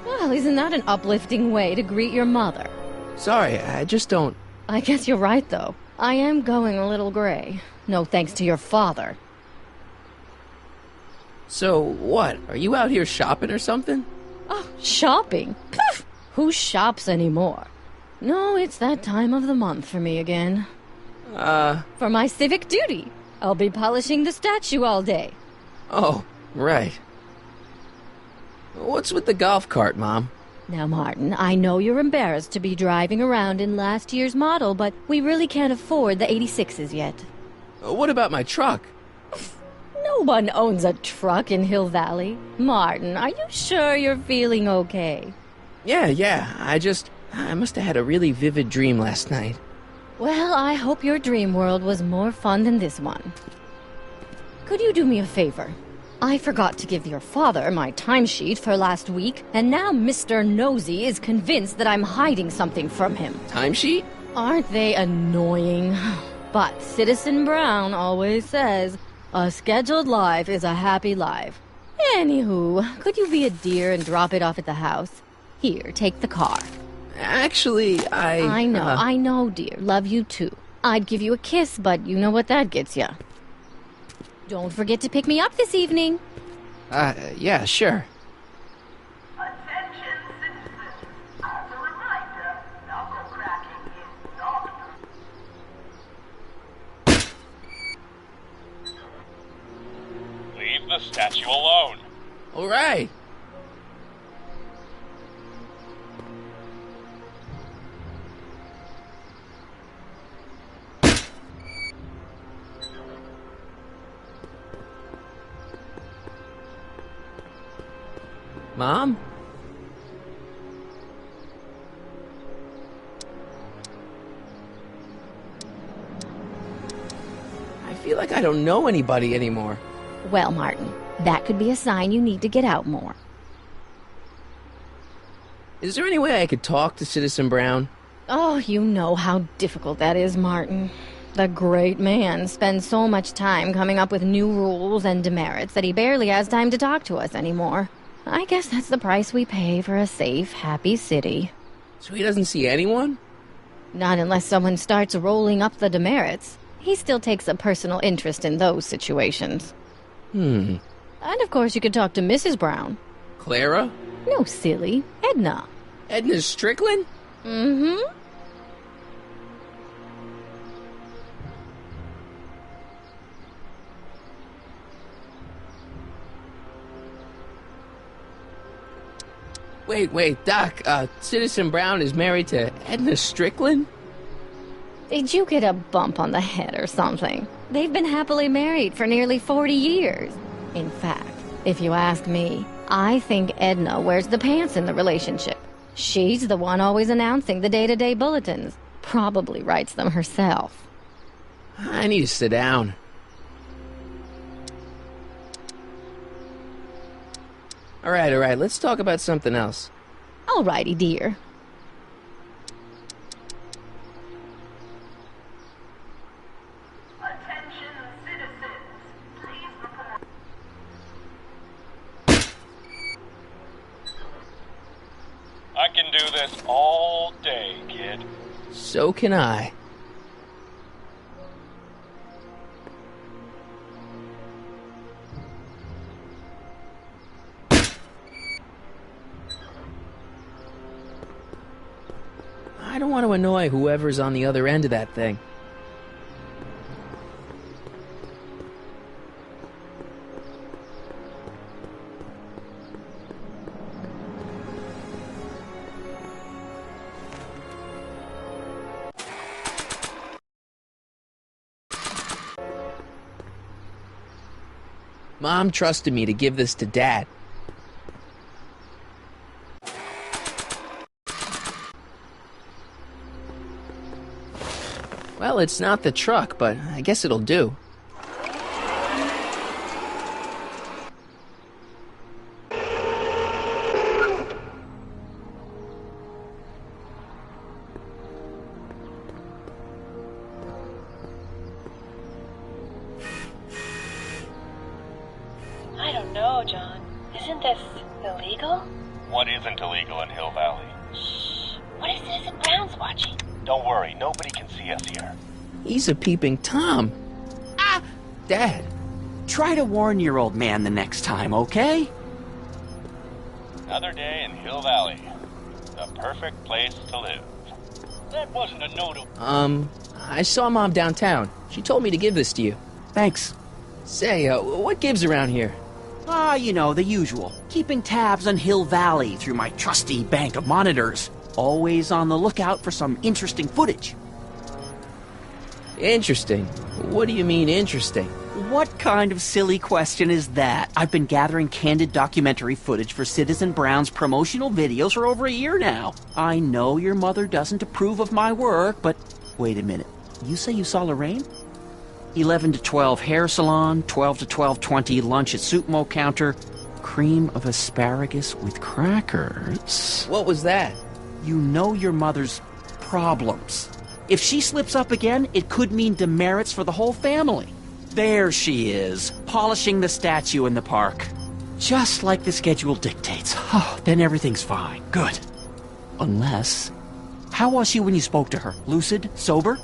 Well, isn't that an uplifting way to greet your mother? Sorry, I just don't... I guess you're right, though. I am going a little gray. No thanks to your father. So, what? Are you out here shopping or something? Oh, shopping? Poof! Who shops anymore? No, it's that time of the month for me again. For my civic duty. I'll be polishing the statue all day. Oh, right. What's with the golf cart, Mom? Now, Martin, I know you're embarrassed to be driving around in last year's model, but we really can't afford the 86s yet. What about my truck? No No one owns a truck in Hill Valley. Martin, are you sure you're feeling okay? Yeah. I must have had a really vivid dream last night. Well, I hope your dream world was more fun than this one. Could you do me a favor? I forgot to give your father my timesheet for last week, and now Mr. Nosy is convinced that I'm hiding something from him. Timesheet? Aren't they annoying? But Citizen Brown always says, a scheduled life is a happy life. Anywho, could you be a dear and drop it off at the house? Here, take the car. Actually, I know, dear. Love you too. I'd give you a kiss, but you know what that gets ya. Don't forget to pick me up this evening. Yeah, sure. Attention citizens. As a reminder, knuckle cracking is not Leave the statue alone. All right. Mom? I feel like I don't know anybody anymore. Well, Martin, that could be a sign you need to get out more. Is there any way I could talk to Citizen Brown? Oh, you know how difficult that is, Martin. The great man spends so much time coming up with new rules and demerits that he barely has time to talk to us anymore. I guess that's the price we pay for a safe, happy city. So he doesn't see anyone? Not unless someone starts rolling up the demerits. He still takes a personal interest in those situations. And of course you could talk to Mrs. Brown. Clara? No, silly. Edna. Edna Strickland? Mm-hmm. Wait, Doc, Citizen Brown is married to Edna Strickland? Did you get a bump on the head or something? They've been happily married for nearly 40 years. In fact, if you ask me, I think Edna wears the pants in the relationship. She's the one always announcing the day-to-day bulletins. Probably writes them herself. I need to sit down. All right, let's talk about something else. Alrighty, dear. Attention citizens. Please report. I can do this all day, kid. So can I. I don't want to annoy whoever's on the other end of that thing. Mom trusted me to give this to Dad. Well, it's not the truck, but I guess it'll do. I don't know, John. Isn't this illegal? What isn't illegal in Hill Valley? Shh. What if Citizen Brown's watching? Don't worry, nobody can see us here. He's a peeping Tom. Ah! Dad. Try to warn your old man the next time, okay? Another day in Hill Valley. The perfect place to live. That wasn't a note of... I saw Mom downtown. She told me to give this to you. Thanks. Say, what gives around here? You know, the usual. Keeping tabs on Hill Valley through my trusty bank of monitors. Always on the lookout for some interesting footage. Interesting? What do you mean interesting? What kind of silly question is that? I've been gathering candid documentary footage for Citizen Brown's promotional videos for over a year now. I know your mother doesn't approve of my work, but wait a minute. You say you saw Lorraine? 11 to 12 hair salon, 12 to 12:20 lunch at soup mo counter, cream of asparagus with crackers. What was that? You know your mother's problems. If she slips up again, it could mean demerits for the whole family. There she is, polishing the statue in the park. Just like the schedule dictates. Oh, then everything's fine. Good. Unless... How was she when you spoke to her? Lucid? Sober?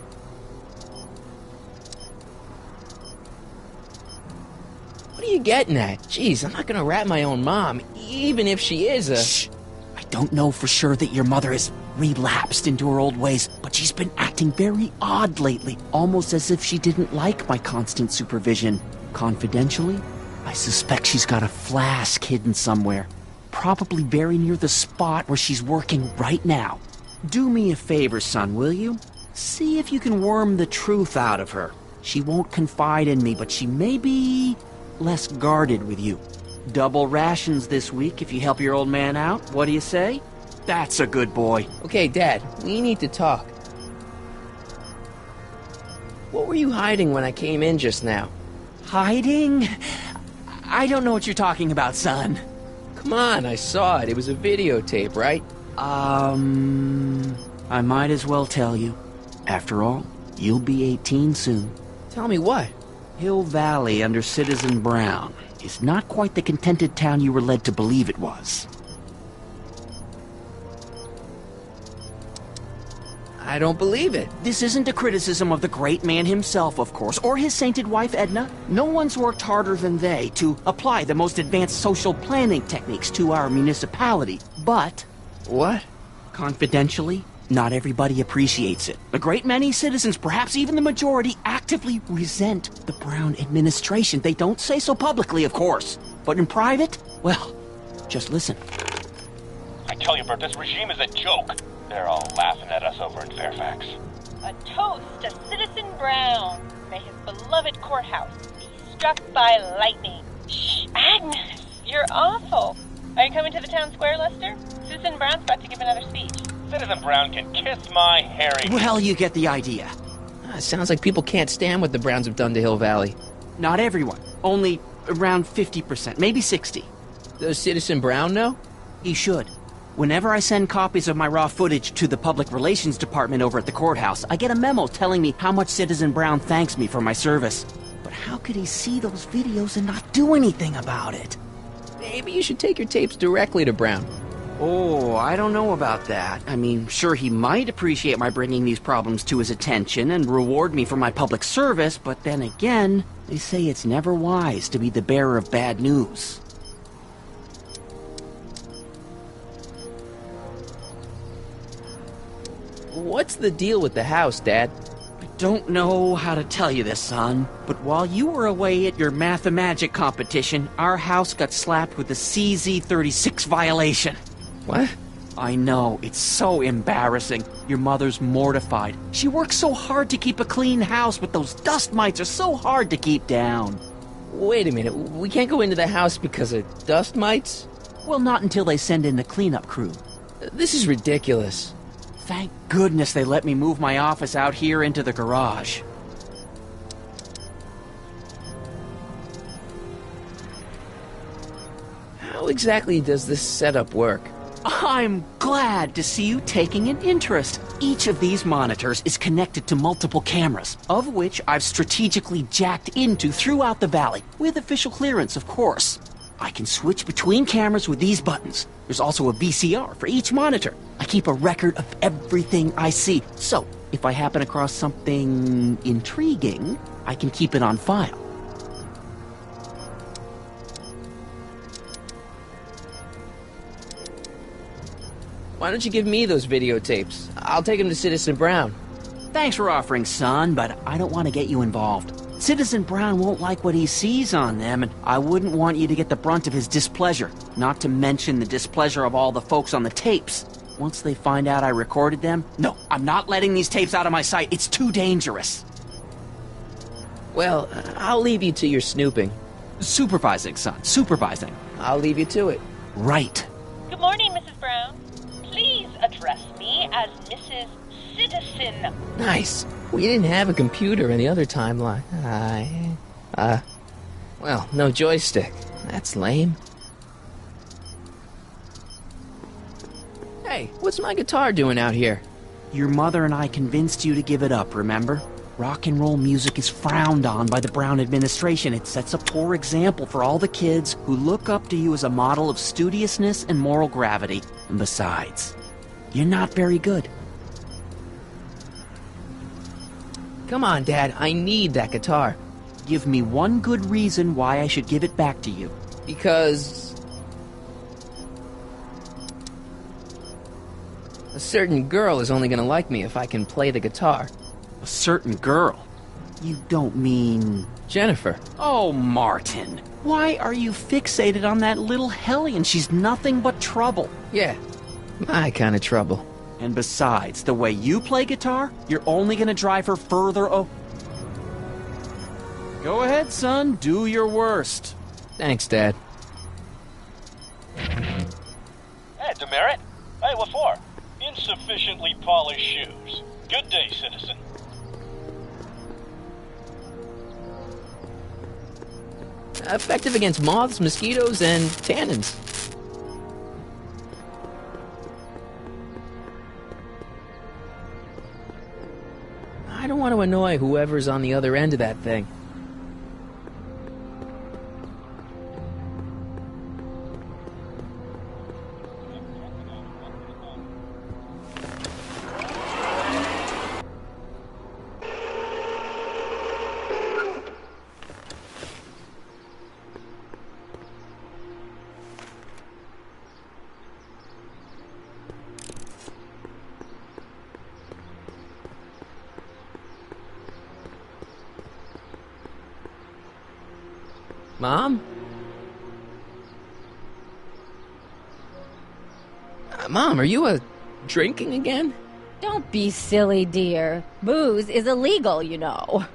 What are you getting at? Jeez, I'm not gonna rat my own mom, even if she is a... Shh! I don't know for sure that your mother has relapsed into her old ways, but she's been acting very odd lately, almost as if she didn't like my constant supervision. Confidentially, I suspect she's got a flask hidden somewhere, probably very near the spot where she's working right now. Do me a favor, son, will you? See if you can worm the truth out of her. She won't confide in me, but she may be less guarded with you. Double rations this week if you help your old man out. What do you say? That's a good boy. Okay, Dad, we need to talk. What were you hiding when I came in just now? Hiding? I don't know what you're talking about, son. Come on, I saw it. It was a videotape, right? I might as well tell you. After all, you'll be 18 soon. Tell me what? Hill Valley under Citizen Brown is not quite the contented town you were led to believe it was. I don't believe it. This isn't a criticism of the great man himself, of course, or his sainted wife, Edna. No one's worked harder than they to apply the most advanced social planning techniques to our municipality. But... What? Confidentially, not everybody appreciates it. A great many citizens, perhaps even the majority, actively resent the Brown administration. They don't say so publicly, of course. But in private, well, just listen. I tell you, Bert, this regime is a joke. They're all laughing at us over in Fairfax. A toast to Citizen Brown. May his beloved courthouse be struck by lightning. Shh, Agnes, you're awful. Are you coming to the town square, Lester? Citizen Brown's about to give another speech. Citizen Brown can kiss my hairy... Well, you get the idea. Sounds like people can't stand what the Browns have done to Hill Valley. Not everyone. Only around 50%, maybe 60. Does Citizen Brown know? He should. Whenever I send copies of my raw footage to the Public Relations Department over at the courthouse, I get a memo telling me how much Citizen Brown thanks me for my service. But how could he see those videos and not do anything about it? Maybe you should take your tapes directly to Brown. Oh, I don't know about that. I mean, sure, he might appreciate my bringing these problems to his attention and reward me for my public service, but then again, they say it's never wise to be the bearer of bad news. What's the deal with the house, Dad? I don't know how to tell you this, son, but while you were away at your Math-O-Magic competition, our house got slapped with a CZ-36 violation. What? I know, it's so embarrassing. Your mother's mortified. She works so hard to keep a clean house, but those dust mites are so hard to keep down. Wait a minute, we can't go into the house because of dust mites? Well, not until they send in the cleanup crew. This is ridiculous. Thank goodness they let me move my office out here into the garage. How exactly does this setup work? I'm glad to see you taking an interest. Each of these monitors is connected to multiple cameras, of which I've strategically jacked into throughout the valley, with official clearance, of course. I can switch between cameras with these buttons. There's also a VCR for each monitor. I keep a record of everything I see, so if I happen across something intriguing, I can keep it on file. Why don't you give me those videotapes? I'll take them to Citizen Brown. Thanks for offering, son, but I don't want to get you involved. Citizen Brown won't like what he sees on them, and I wouldn't want you to get the brunt of his displeasure, not to mention the displeasure of all the folks on the tapes. Once they find out I recorded them, no, I'm not letting these tapes out of my sight. It's too dangerous. Well, I'll leave you to your snooping. Supervising, son. Supervising. I'll leave you to it. Right. Good morning, Mrs. Brown. Please address me as Mrs. Citizen. Nice. We didn't have a computer in the other timeline. Well, no joystick. That's lame. Hey, what's my guitar doing out here? Your mother and I convinced you to give it up, remember? Rock and roll music is frowned on by the Brown administration. It sets a poor example for all the kids who look up to you as a model of studiousness and moral gravity. And besides, you're not very good. Come on, Dad. I need that guitar. Give me one good reason why I should give it back to you. Because a certain girl is only gonna like me if I can play the guitar. A certain girl? You don't mean... Jennifer. Oh, Martin. Why are you fixated on that little hellion? She's nothing but trouble. Yeah, my kind of trouble. And besides, the way you play guitar, you're only gonna drive her further Go ahead, son. Do your worst. Thanks, Dad. Hey, Demerit. Hey, what for? Insufficiently polished shoes. Good day, citizen. Effective against moths, mosquitoes, and tannins. I don't want to annoy whoever's on the other end of that thing. Mom? Mom, are you drinking again? Don't be silly, dear. Booze is illegal, you know.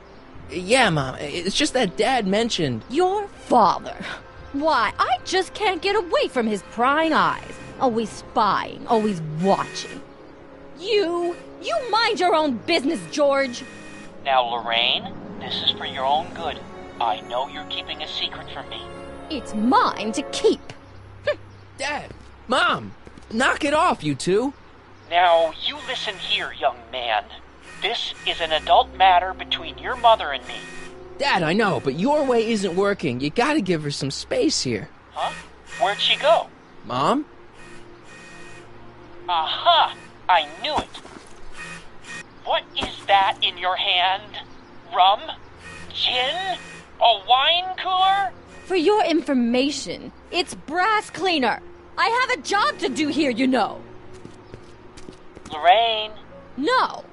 Yeah, Mom. It's just that Dad mentioned... Your father. Why, I just can't get away from his prying eyes. Always spying, always watching. You mind your own business, George. Now, Lorraine, this is for your own good. I know you're keeping a secret from me. It's mine to keep. Dad! Mom! Knock it off, you two! Now, you listen here, young man. This is an adult matter between your mother and me. Dad, I know, but your way isn't working. You gotta give her some space here. Huh? Where'd she go? Mom? Aha! I knew it. What is that in your hand? Rum? Gin? A wine cooler? For your information, it's brass cleaner. I have a job to do here, you know. Lorraine. No.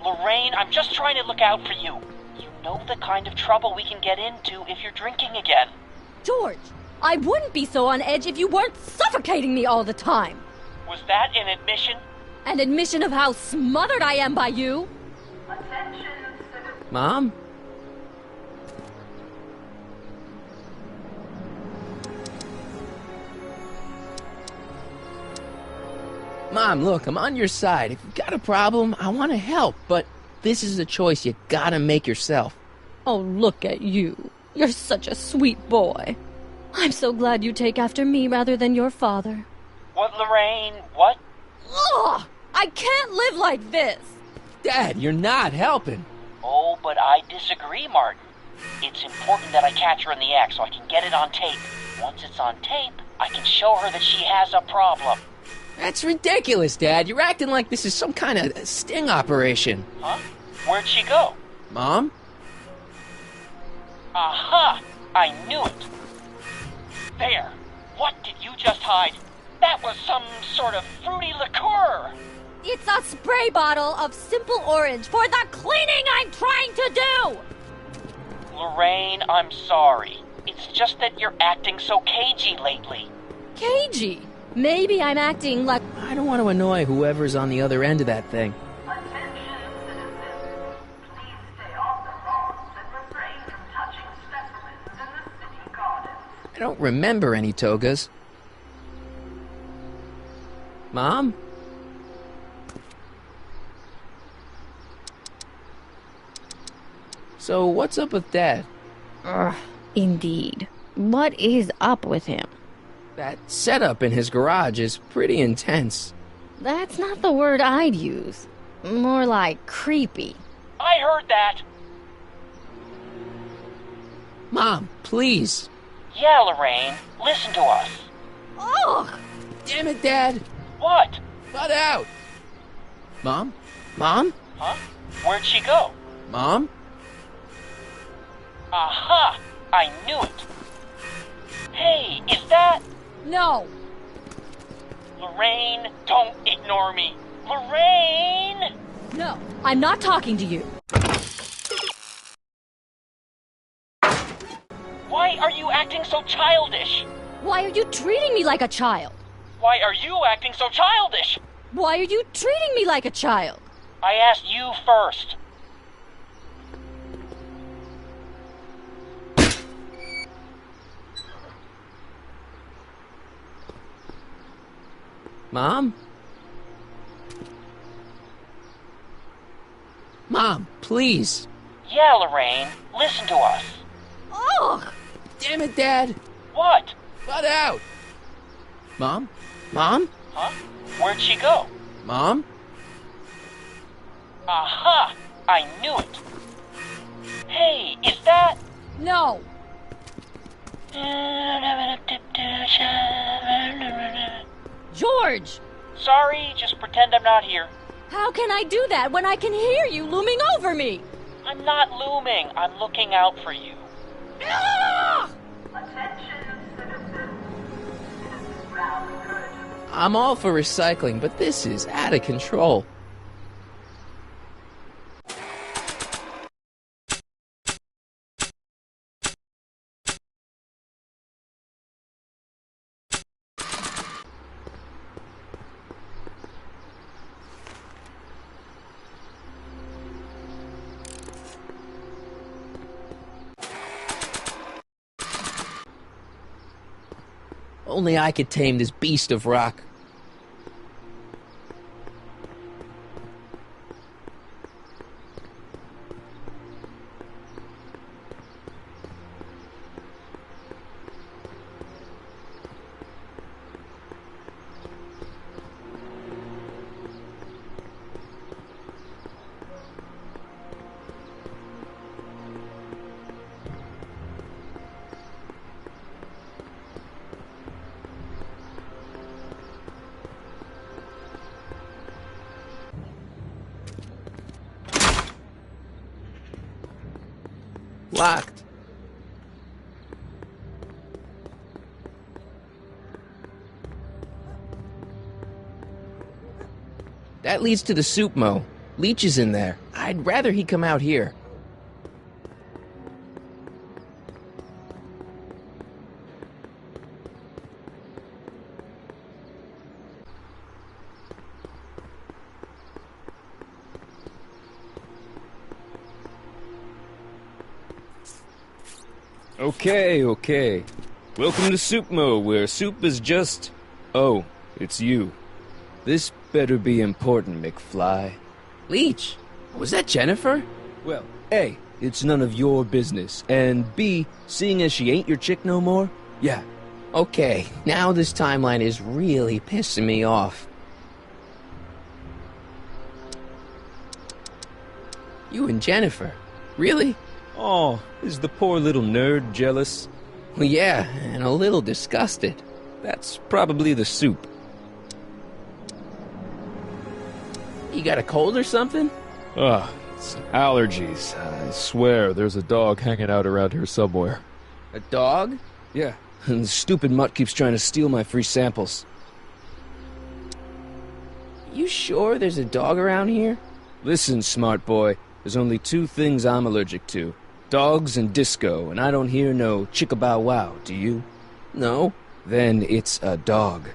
Lorraine, I'm just trying to look out for you. You know the kind of trouble we can get into if you're drinking again. George, I wouldn't be so on edge if you weren't suffocating me all the time. Was that an admission? An admission of how smothered I am by you? Attention, Mom? Mom, look, I'm on your side. If you've got a problem, I want to help, but this is a choice you gotta make yourself. Oh, look at you. You're such a sweet boy. I'm so glad you take after me rather than your father. What, Lorraine? What? Ugh! I can't live like this! Dad, you're not helping. Oh, but I disagree, Martin. It's important that I catch her in the act so I can get it on tape. Once it's on tape, I can show her that she has a problem. That's ridiculous, Dad. You're acting like this is some kind of sting operation. Huh? Where'd she go? Mom? Aha! I knew it. There. What did you just hide? That was some sort of fruity liqueur. It's a spray bottle of simple orange for the cleaning I'm trying to do! Lorraine, I'm sorry. It's just that you're acting so cagey lately. Cagey? Maybe I'm acting like... I don't want to annoy whoever's on the other end of that thing. attention, citizens. Please stay off the lawns and refrain remember any togas. Mom? So, what's up with Dad? Indeed. What is up with him? That setup in his garage is pretty intense. That's not the word I'd use. More like creepy. I heard that. Mom, please. Yeah, Lorraine. Listen to us. Oh! Damn it, Dad. What? Butt out. Mom? Mom? Huh? Where'd she go? Mom? Aha! I knew it. Hey, is that... No. Lorraine, don't ignore me. Lorraine! No, I'm not talking to you. Why are you acting so childish? Why are you treating me like a child? Why are you acting so childish? Why are you treating me like a child? I asked you first. Mom? Mom, please. Yeah, Lorraine. Listen to us. Oh! Damn it, Dad. What? Butt out. Mom? Mom? Huh? Where'd she go? Mom? Aha! I knew it. Hey, is that... No. George! Sorry, just pretend I'm not here. How can I do that when I can hear you looming over me? I'm not looming. I'm looking out for you. Attention, citizens. Round good. I'm all for recycling, but this is out of control. Only I could tame this beast of rock. Locked. That leads to the soup mo. Leech is in there. I'd rather he come out here. Okay. Welcome to Soupmo, where soup is just... Oh, it's you. This better be important, McFly. Leech, was that Jennifer? Well, A, it's none of your business, and B, seeing as she ain't your chick no more, yeah. Okay, now this timeline is really pissing me off. You and Jennifer? Really? Oh, is the poor little nerd jealous? Well, yeah, and a little disgusted. That's probably the soup. You got a cold or something? Ugh, it's allergies. I swear there's a dog hanging out around here somewhere. A dog? Yeah, and the stupid mutt keeps trying to steal my free samples. You sure there's a dog around here? Listen, smart boy, there's only two things I'm allergic to. Dogs and disco, and I don't hear no chicka-bow-wow, do you? No. Then it's a dog.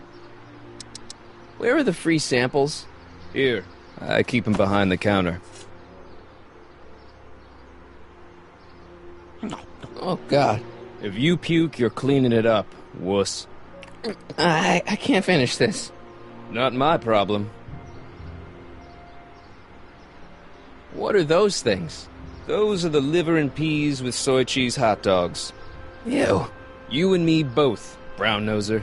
Where are the free samples? Here, I keep them behind the counter. Oh, God. If you puke, you're cleaning it up, wuss. I can't finish this. Not my problem. What are those things? Those are the liver and peas with soy cheese hot dogs. Ew. You and me both, brown noser.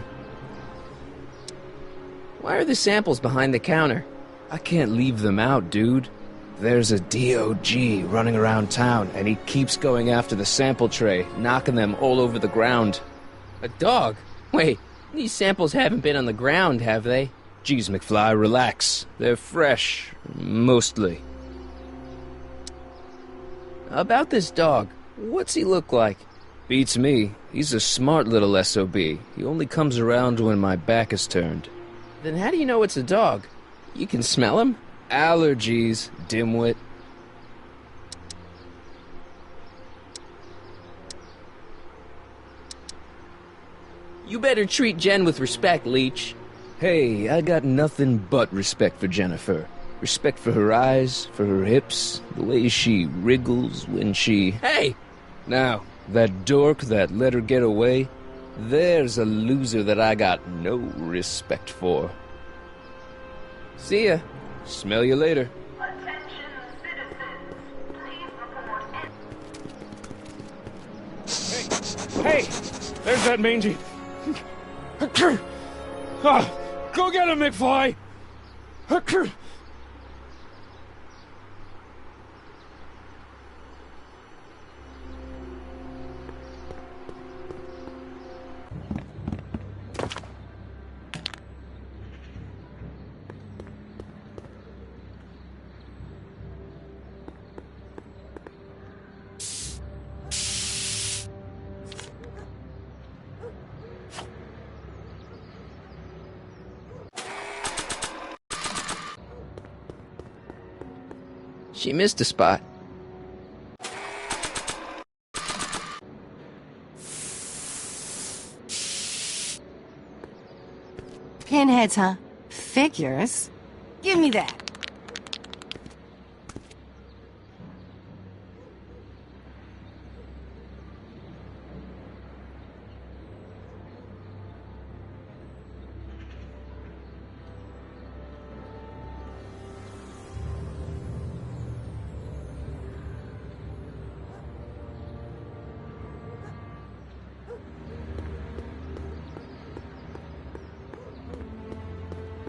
Why are the samples behind the counter? I can't leave them out, dude. There's a DOG running around town, and he keeps going after the sample tray, knocking them all over the ground. A dog? Wait, these samples haven't been on the ground, have they? Geez, McFly, relax. They're fresh. Mostly. About this dog, what's he look like? Beats me. He's a smart little SOB. He only comes around when my back is turned. Then how do you know it's a dog? You can smell him? Allergies, dimwit. You better treat Jen with respect, Leech. Hey, I got nothing but respect for Jennifer. Respect for her eyes, for her hips, the way she wriggles when she... Hey! Now, that dork that let her get away, there's a loser that I got no respect for. See ya. Smell you later. Attention citizens, please report. Hey! There's that mangy. Go get him, McFly! She missed a spot. Pinheads, huh? Figures? Give me that.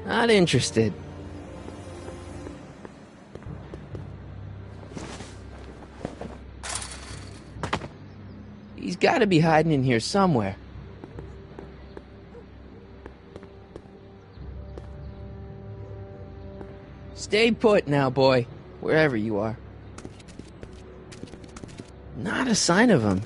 Not interested. He's got to be hiding in here somewhere. Stay put now, boy, wherever you are. Not a sign of him.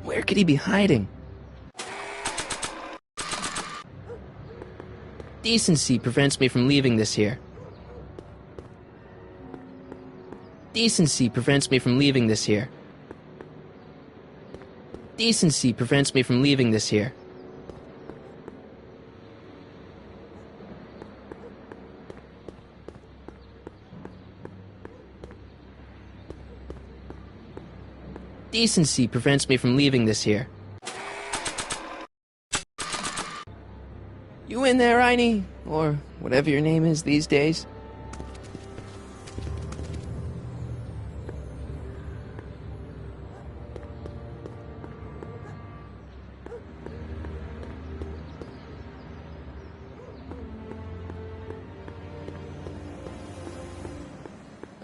Where could he be hiding? Decency prevents me from leaving this here. Decency prevents me from leaving this here. Decency prevents me from leaving this here. Decency prevents me from leaving this here. You in there, Einie? Or whatever your name is these days?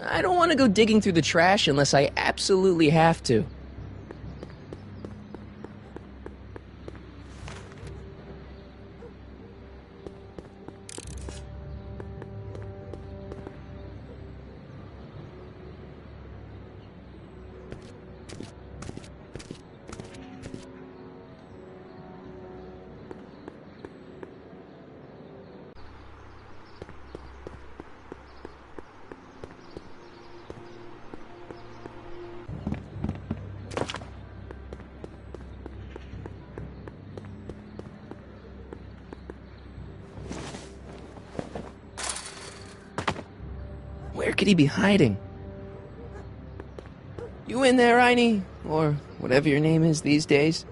I don't want to go digging through the trash unless I absolutely have to. could he be hiding? You in there, Einie? Or whatever your name is these days?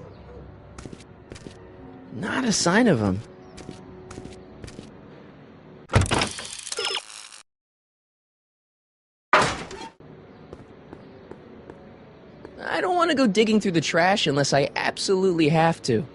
Not a sign of him. I don't want to go digging through the trash unless I absolutely have to.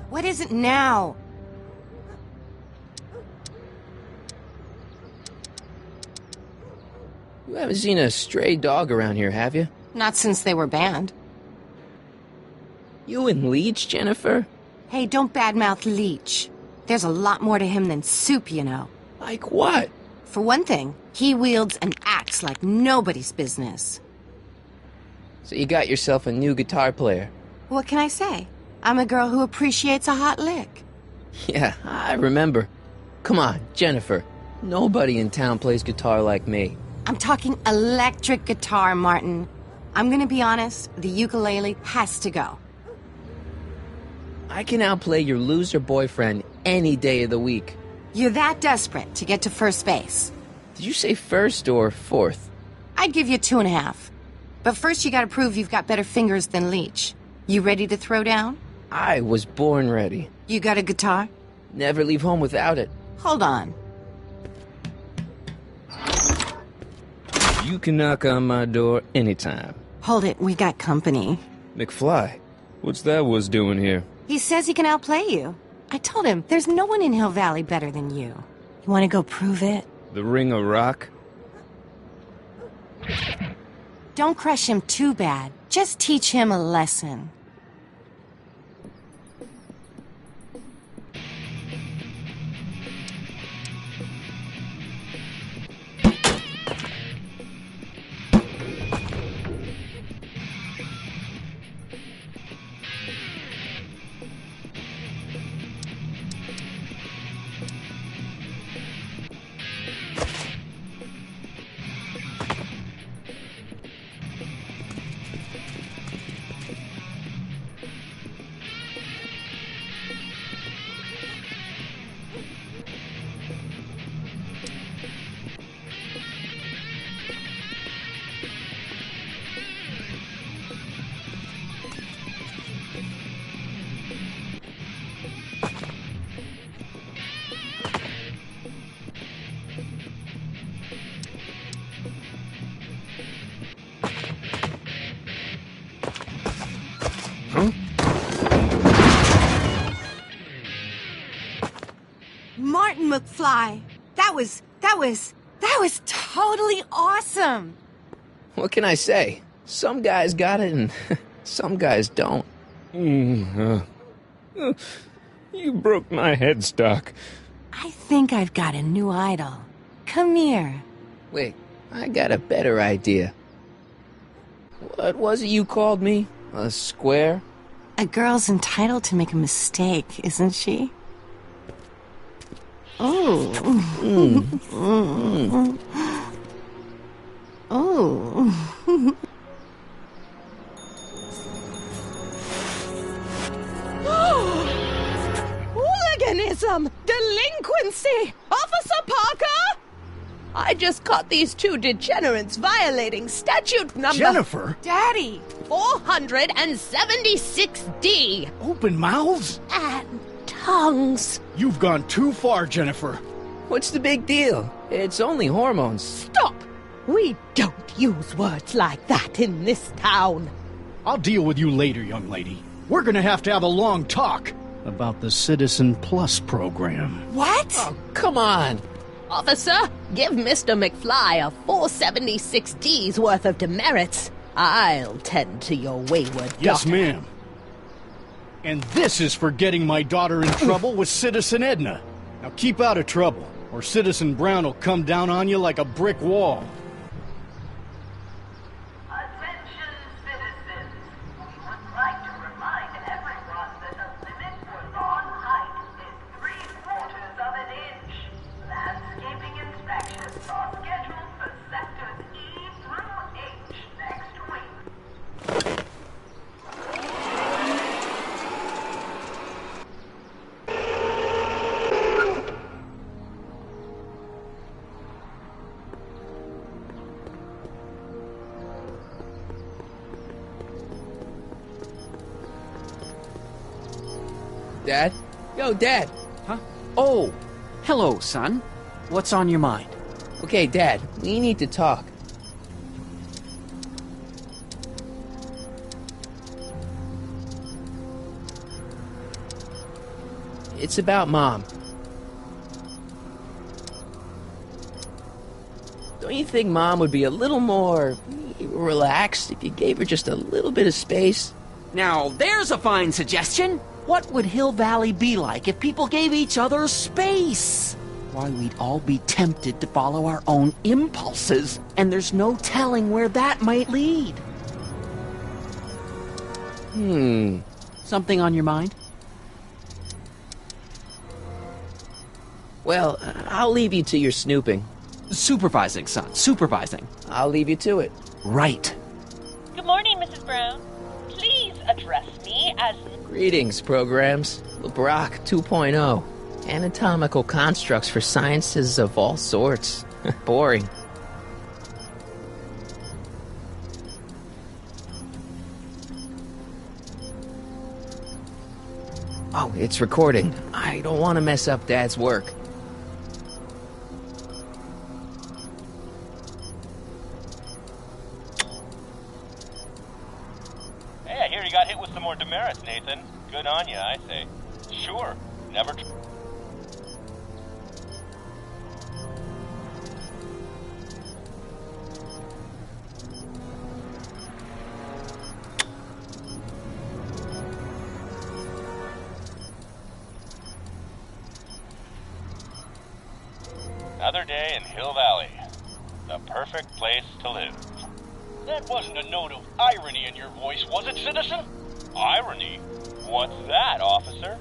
What is it now? You haven't seen a stray dog around here, have you? Not since they were banned. You and Leech, Jennifer? Hey, don't badmouth Leech. There's a lot more to him than soup, you know. Like what? For one thing, he wields an axe like nobody's business. So you got yourself a new guitar player. What can I say? I'm a girl who appreciates a hot lick. Yeah, I remember. Come on, Jennifer. Nobody in town plays guitar like me. I'm talking electric guitar, Martin. I'm gonna be honest, the ukulele has to go. I can outplay your loser boyfriend any day of the week. You're that desperate to get to first base. Did you say first or fourth? I'd give you 2.5. But first you gotta prove you've got better fingers than Leech. You ready to throw down? I was born ready. You got a guitar? Never leave home without it. Hold on. You can knock on my door anytime. Hold it, we got company. McFly, what's that was doing here? He says he can outplay you. I told him, there's no one in Hill Valley better than you. You wanna go prove it? The Ring of Rock? Don't crush him too bad. Just teach him a lesson. Martin McFly, that was totally awesome. What can I say? Some guys got it and some guys don't. You broke my headstock. I think I've got a new idol. Come here. Wait, I got a better idea. What was it you called me? A square? A girl's entitled to make a mistake, isn't she? Oh. Oh. Hooliganism! Delinquency! Officer Parker! I just caught these two degenerates violating statute number... Jennifer! Daddy! 476D! Open mouths? And tongues. You've gone too far, Jennifer. What's the big deal? It's only hormones. Stop! We don't use words like that in this town. I'll deal with you later, young lady. We're gonna have to have a long talk about the Citizen Plus program. What? Oh, come on. Officer, give Mr. McFly a 476D's worth of demerits. I'll tend to your wayward Yes, daughter. ma'am. And this is for getting my daughter in trouble with Citizen Edna. Now keep out of trouble, or Citizen Brown will come down on you like a brick wall. Attention, citizens. We would like to remind everyone that the limit for lawn height is 3/4 of an inch. Landscaping inspections are scheduled for sectors E through H next week. Dad? Yo, Dad! Huh? Oh, hello, son. What's on your mind? Okay, Dad, we need to talk. It's about Mom. Don't you think Mom would be a little more relaxed if you gave her just a little bit of space? Now, there's a fine suggestion. What would Hill Valley be like if people gave each other space? Why, we'd all be tempted to follow our own impulses, and there's no telling where that might lead. Something on your mind? Well, I'll leave you to your snooping. Supervising, son, supervising. I'll leave you to it. Right. Good morning, Mrs. Brown. Please address me as... Greetings, programs. LeBrock 2.0. Anatomical constructs for sciences of all sorts. Boring. Oh, it's recording. I don't want to mess up Dad's work. Hey, I hear you got hit with some more demerits, Nathan. Good on you, I say. Sure, never... Another day in Hill Valley. The perfect place to live. That wasn't a note of irony in your voice, was it, citizen? Irony? What's that, officer?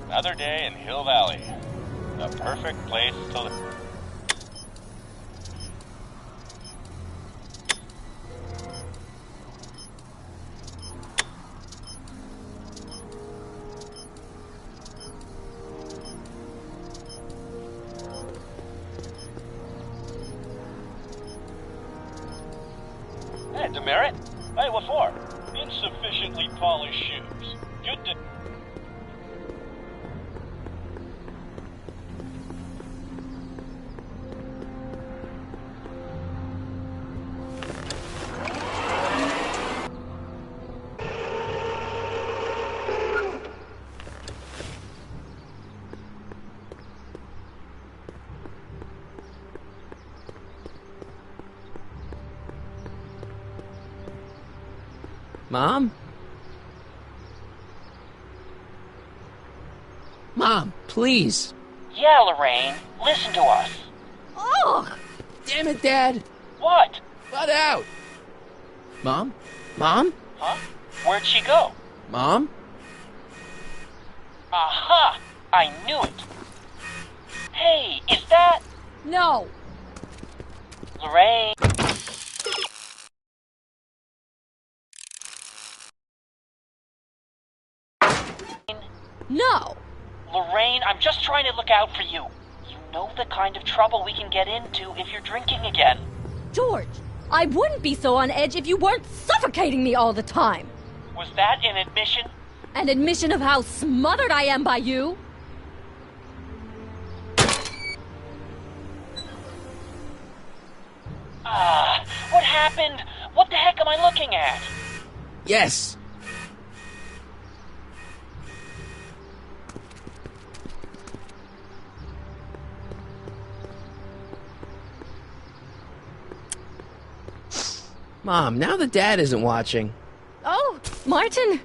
Another day in Hill Valley. The perfect place to live. Hey, demerit? Hey, what for? Insufficiently polished shoes. Good to... Mom? Mom, please. Yeah, Lorraine, listen to us. Oh! Damn it, Dad! What? Butt out! Mom? Mom? Huh? Where'd she go? Mom? Aha! I knew it. Hey, is that... No. Lorraine? No! Lorraine, I'm just trying to look out for you. You know the kind of trouble we can get into if you're drinking again. George, I wouldn't be so on edge if you weren't suffocating me all the time. Was that an admission? An admission of how smothered I am by you? What happened? What the heck am I looking at? Yes! Mom, now that Dad isn't watching. Oh, Martin,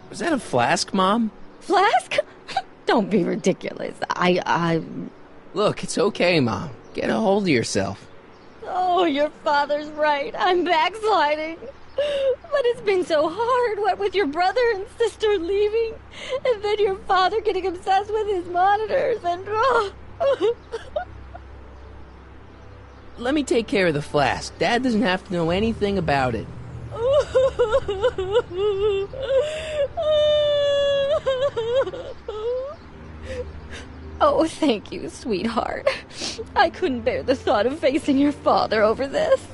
Was that a flask, Mom? Flask? Don't be ridiculous. Look, it's okay, Mom. Get a hold of yourself. Oh, your father's right. I'm backsliding. But it's been so hard, what with your brother and sister leaving, and then your father getting obsessed with his monitors, and... Let me take care of the flask. Dad doesn't have to know anything about it. Oh, thank you, sweetheart. I couldn't bear the thought of facing your father over this.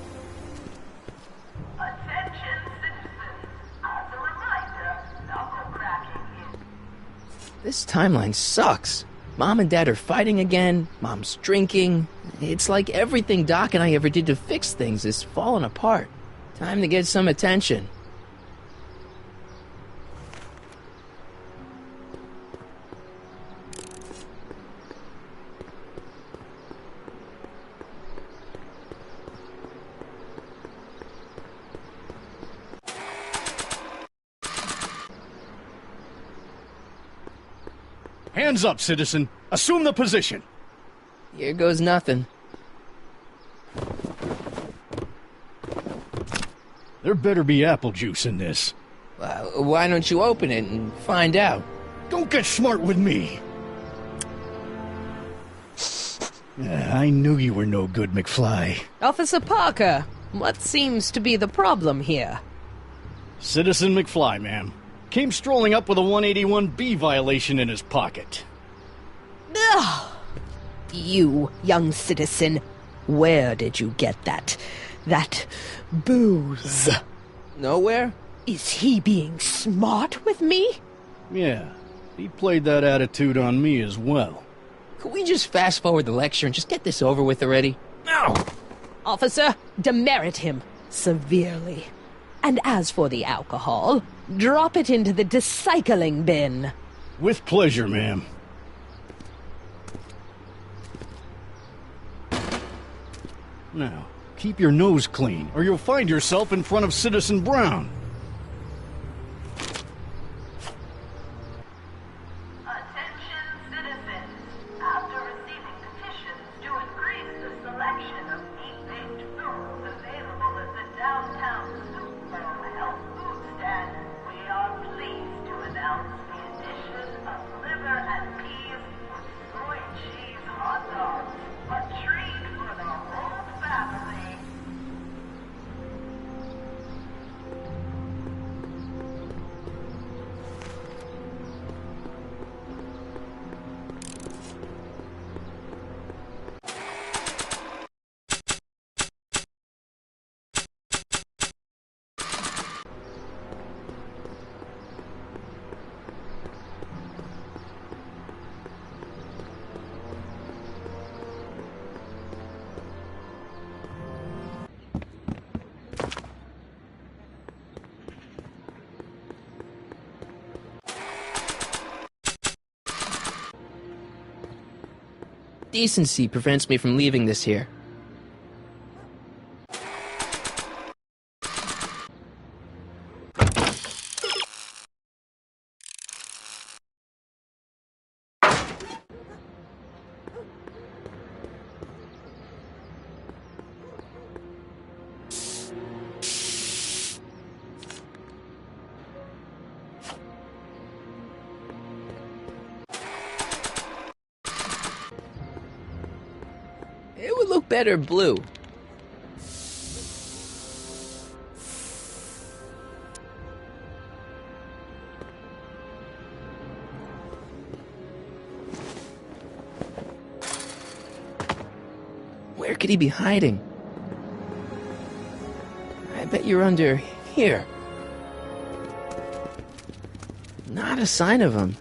Attention, citizens. As a reminder, knuckle cracking is... This timeline sucks. Mom and Dad are fighting again. Mom's drinking. It's like everything Doc and I ever did to fix things is falling apart. Time to get some attention. Hands up, citizen. Assume the position. Here goes nothing. There better be apple juice in this. Why don't you open it and find out? Don't get smart with me. I knew you were no good, McFly. Officer Parker, what seems to be the problem here? Citizen McFly, ma'am. Came strolling up with a 181B violation in his pocket. Ugh. You, young citizen, where did you get that booze? Nowhere? Is he being smart with me? Yeah, he played that attitude on me as well. Could we just fast forward the lecture and just get this over with already? No! Officer, demerit him severely. And as for the alcohol, drop it into the recycling bin. With pleasure, ma'am. Now, keep your nose clean, or you'll find yourself in front of Citizen Brown. Attention, citizens. After receiving petitions to increase the selection of meat-based foods available at the downtown Super Health Food Stand, we are pleased to announce the addition of liver and peas with soy cheese hot dogs. A treat for the whole family. Decency prevents me from leaving this here. It would look better blue. Where could he be hiding? I bet you're under here. Not a sign of him.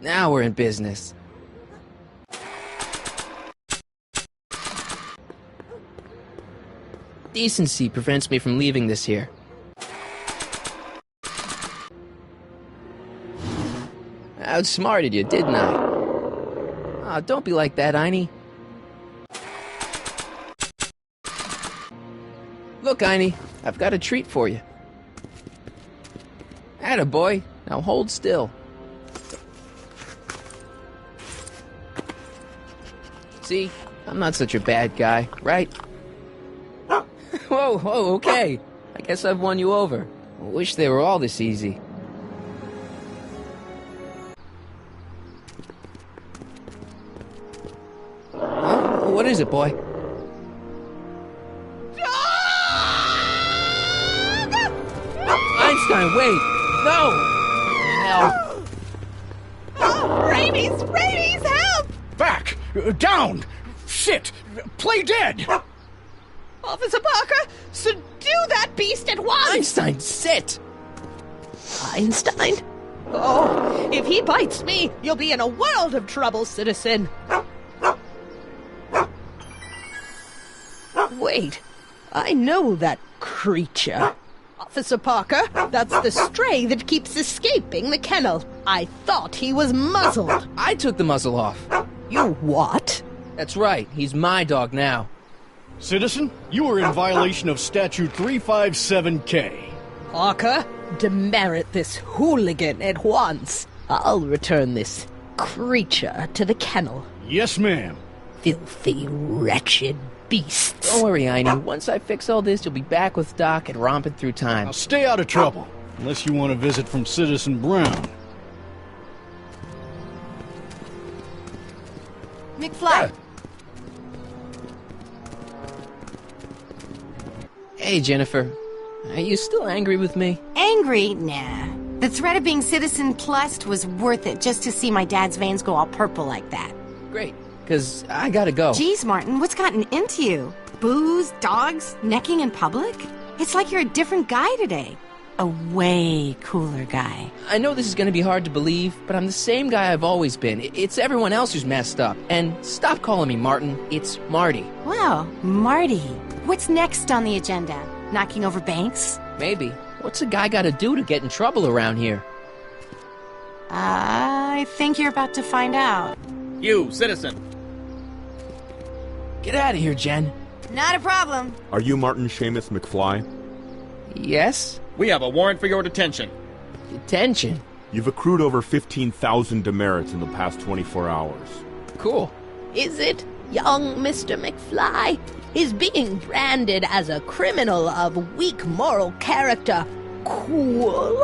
Now we're in business. Decency prevents me from leaving this here. I outsmarted you, didn't I? Oh, don't be like that, Einie. Look, Einie, I've got a treat for you. Attaboy, now hold still. See, I'm not such a bad guy, right? Whoa, okay. I guess I've won you over. I wish they were all this easy. Huh? What is it, boy? Einstein, wait! No! Hell. Rabies! Rabies, help! Back! Down! Sit! Play dead! Officer Parker, subdue that beast at once! Einstein, sit! Einstein? Oh, if he bites me, you'll be in a world of trouble, citizen. Wait, I know that creature. Officer Parker, that's the stray that keeps escaping the kennel. I thought he was muzzled. I took the muzzle off. You what? That's right, he's my dog now. Citizen, you are in violation of Statute 357K. Parker, demerit this hooligan at once. I'll return this creature to the kennel. Yes, ma'am. Filthy, wretched beasts. Don't worry, Einie. Once I fix all this, you'll be back with Doc and romping through time. Now stay out of trouble, unless you want a visit from Citizen Brown. McFly! Hey, Jennifer. Are you still angry with me? Angry? Nah. The threat of being Citizen Plus was worth it just to see my dad's veins go all purple like that. Great, because I gotta go. Geez, Martin, what's gotten into you? Booze, dogs, necking in public? It's like you're a different guy today. A way cooler guy. I know this is gonna be hard to believe, but I'm the same guy I've always been. It's everyone else who's messed up. And stop calling me Martin. It's Marty. Wow, Marty. What's next on the agenda? Knocking over banks? Maybe. What's a guy gotta do to get in trouble around here? I think you're about to find out. You, citizen. Get out of here, Jen. Not a problem. Are you Martin Seamus McFly? Yes? We have a warrant for your detention. Detention? You've accrued over 15,000 demerits in the past 24 hours. Cool. Is it, young Mr. McFly? Is being branded as a criminal of weak moral character cool?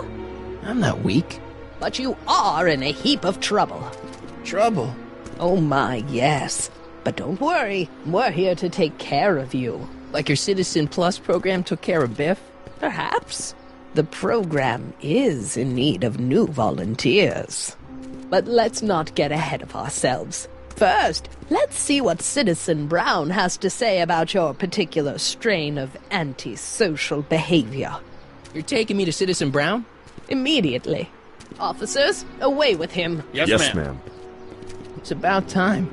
I'm not weak. But you are in a heap of trouble. Trouble? Oh my, yes. But don't worry, we're here to take care of you. Like your Citizen Plus program took care of Biff? Perhaps. The program is in need of new volunteers. But let's not get ahead of ourselves. First, let's see what Citizen Brown has to say about your particular strain of antisocial behavior. You're taking me to Citizen Brown? Immediately. Officers, away with him. Yes, ma'am. It's about time.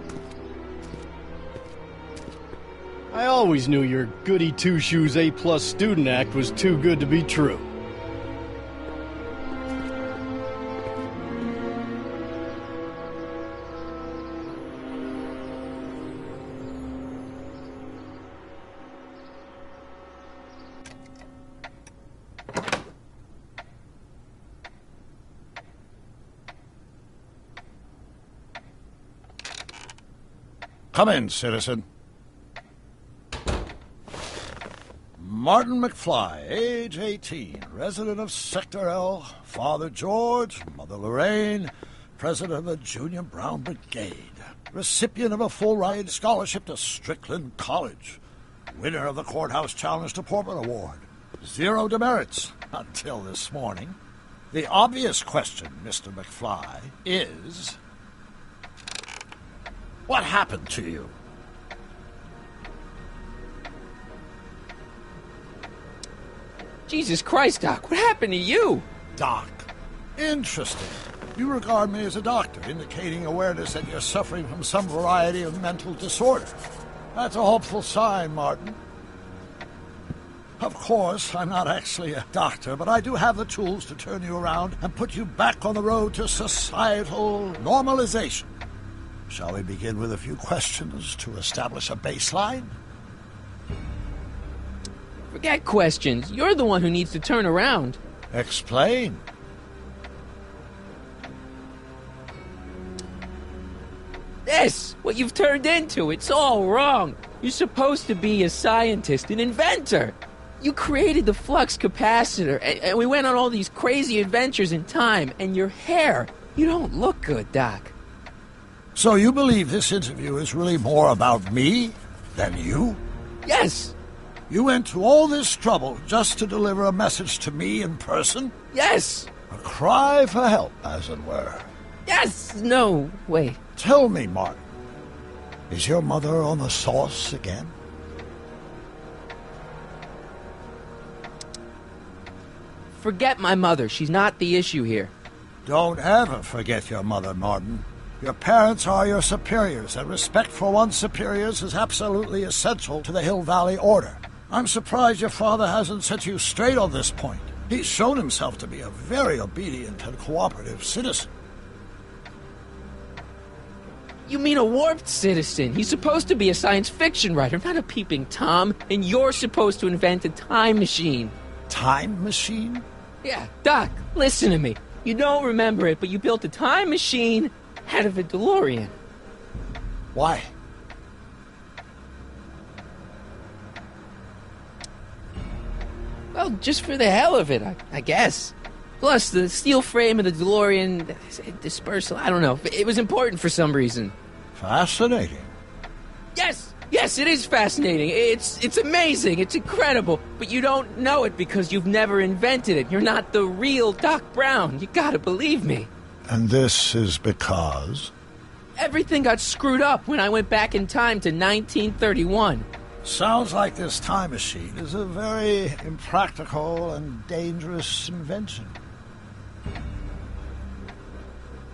I always knew your goody two-shoes A-plus student act was too good to be true. Come in, citizen. Martin McFly, age 18, resident of Sector L, Father George, Mother Lorraine, president of the Junior Brown Brigade, recipient of a full-ride scholarship to Strickland College, winner of the Courthouse Challenge to Portman Award, 0 demerits until this morning. The obvious question, Mr. McFly, is... what happened to you? Jesus Christ, Doc, what happened to you? Doc. Interesting. You regard me as a doctor, indicating awareness that you're suffering from some variety of mental disorder. That's a hopeful sign, Martin. Of course, I'm not actually a doctor, but I do have the tools to turn you around and put you back on the road to societal normalization. Shall we begin with a few questions to establish a baseline? Forget questions. You're the one who needs to turn around. Explain. This! What you've turned into, it's all wrong. You're supposed to be a scientist, an inventor. You created the flux capacitor, and we went on all these crazy adventures in time, and your hair, you don't look good, Doc. So you believe this interview is really more about me than you? Yes. You went to all this trouble just to deliver a message to me in person? Yes. A cry for help, as it were. Yes. No, wait. Tell me, Martin, is your mother on the sauce again? Forget my mother. She's not the issue here. Don't ever forget your mother, Martin. Your parents are your superiors, and respect for one's superiors is absolutely essential to the Hill Valley Order. I'm surprised your father hasn't set you straight on this point. He's shown himself to be a very obedient and cooperative citizen. You mean a warped citizen? He's supposed to be a science fiction writer, not a peeping Tom, and you're supposed to invent a time machine. Time machine? Yeah, Doc, listen to me. You don't remember it, but you built a time machine out of a DeLorean. Why? Well, just for the hell of it, I guess. Plus, the steel frame of the DeLorean, dispersal, I don't know. It was important for some reason. Fascinating. Yes, it is fascinating. It's amazing. It's incredible. But you don't know it because you've never invented it. You're not the real Doc Brown. You gotta believe me. And this is because? Everything got screwed up when I went back in time to 1931. Sounds like this time machine is a very impractical and dangerous invention.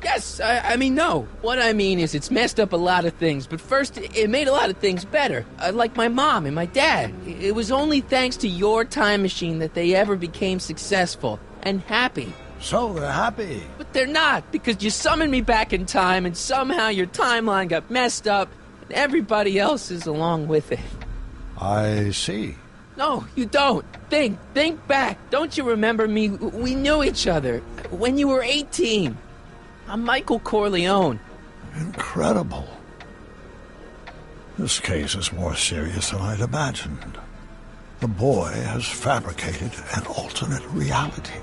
Yes, I mean, no. What I mean is it's messed up a lot of things, but first, it made a lot of things better. Like my mom and my dad. It was only thanks to your time machine that they ever became successful and happy. So they're happy. But they're not, because you summoned me back in time, and somehow your timeline got messed up, and everybody else is along with it. I see. No, you don't. Think back. Don't you remember me? We knew each other when you were 18. I'm Michael Corleone. Incredible. This case is more serious than I'd imagined. The boy has fabricated an alternate reality.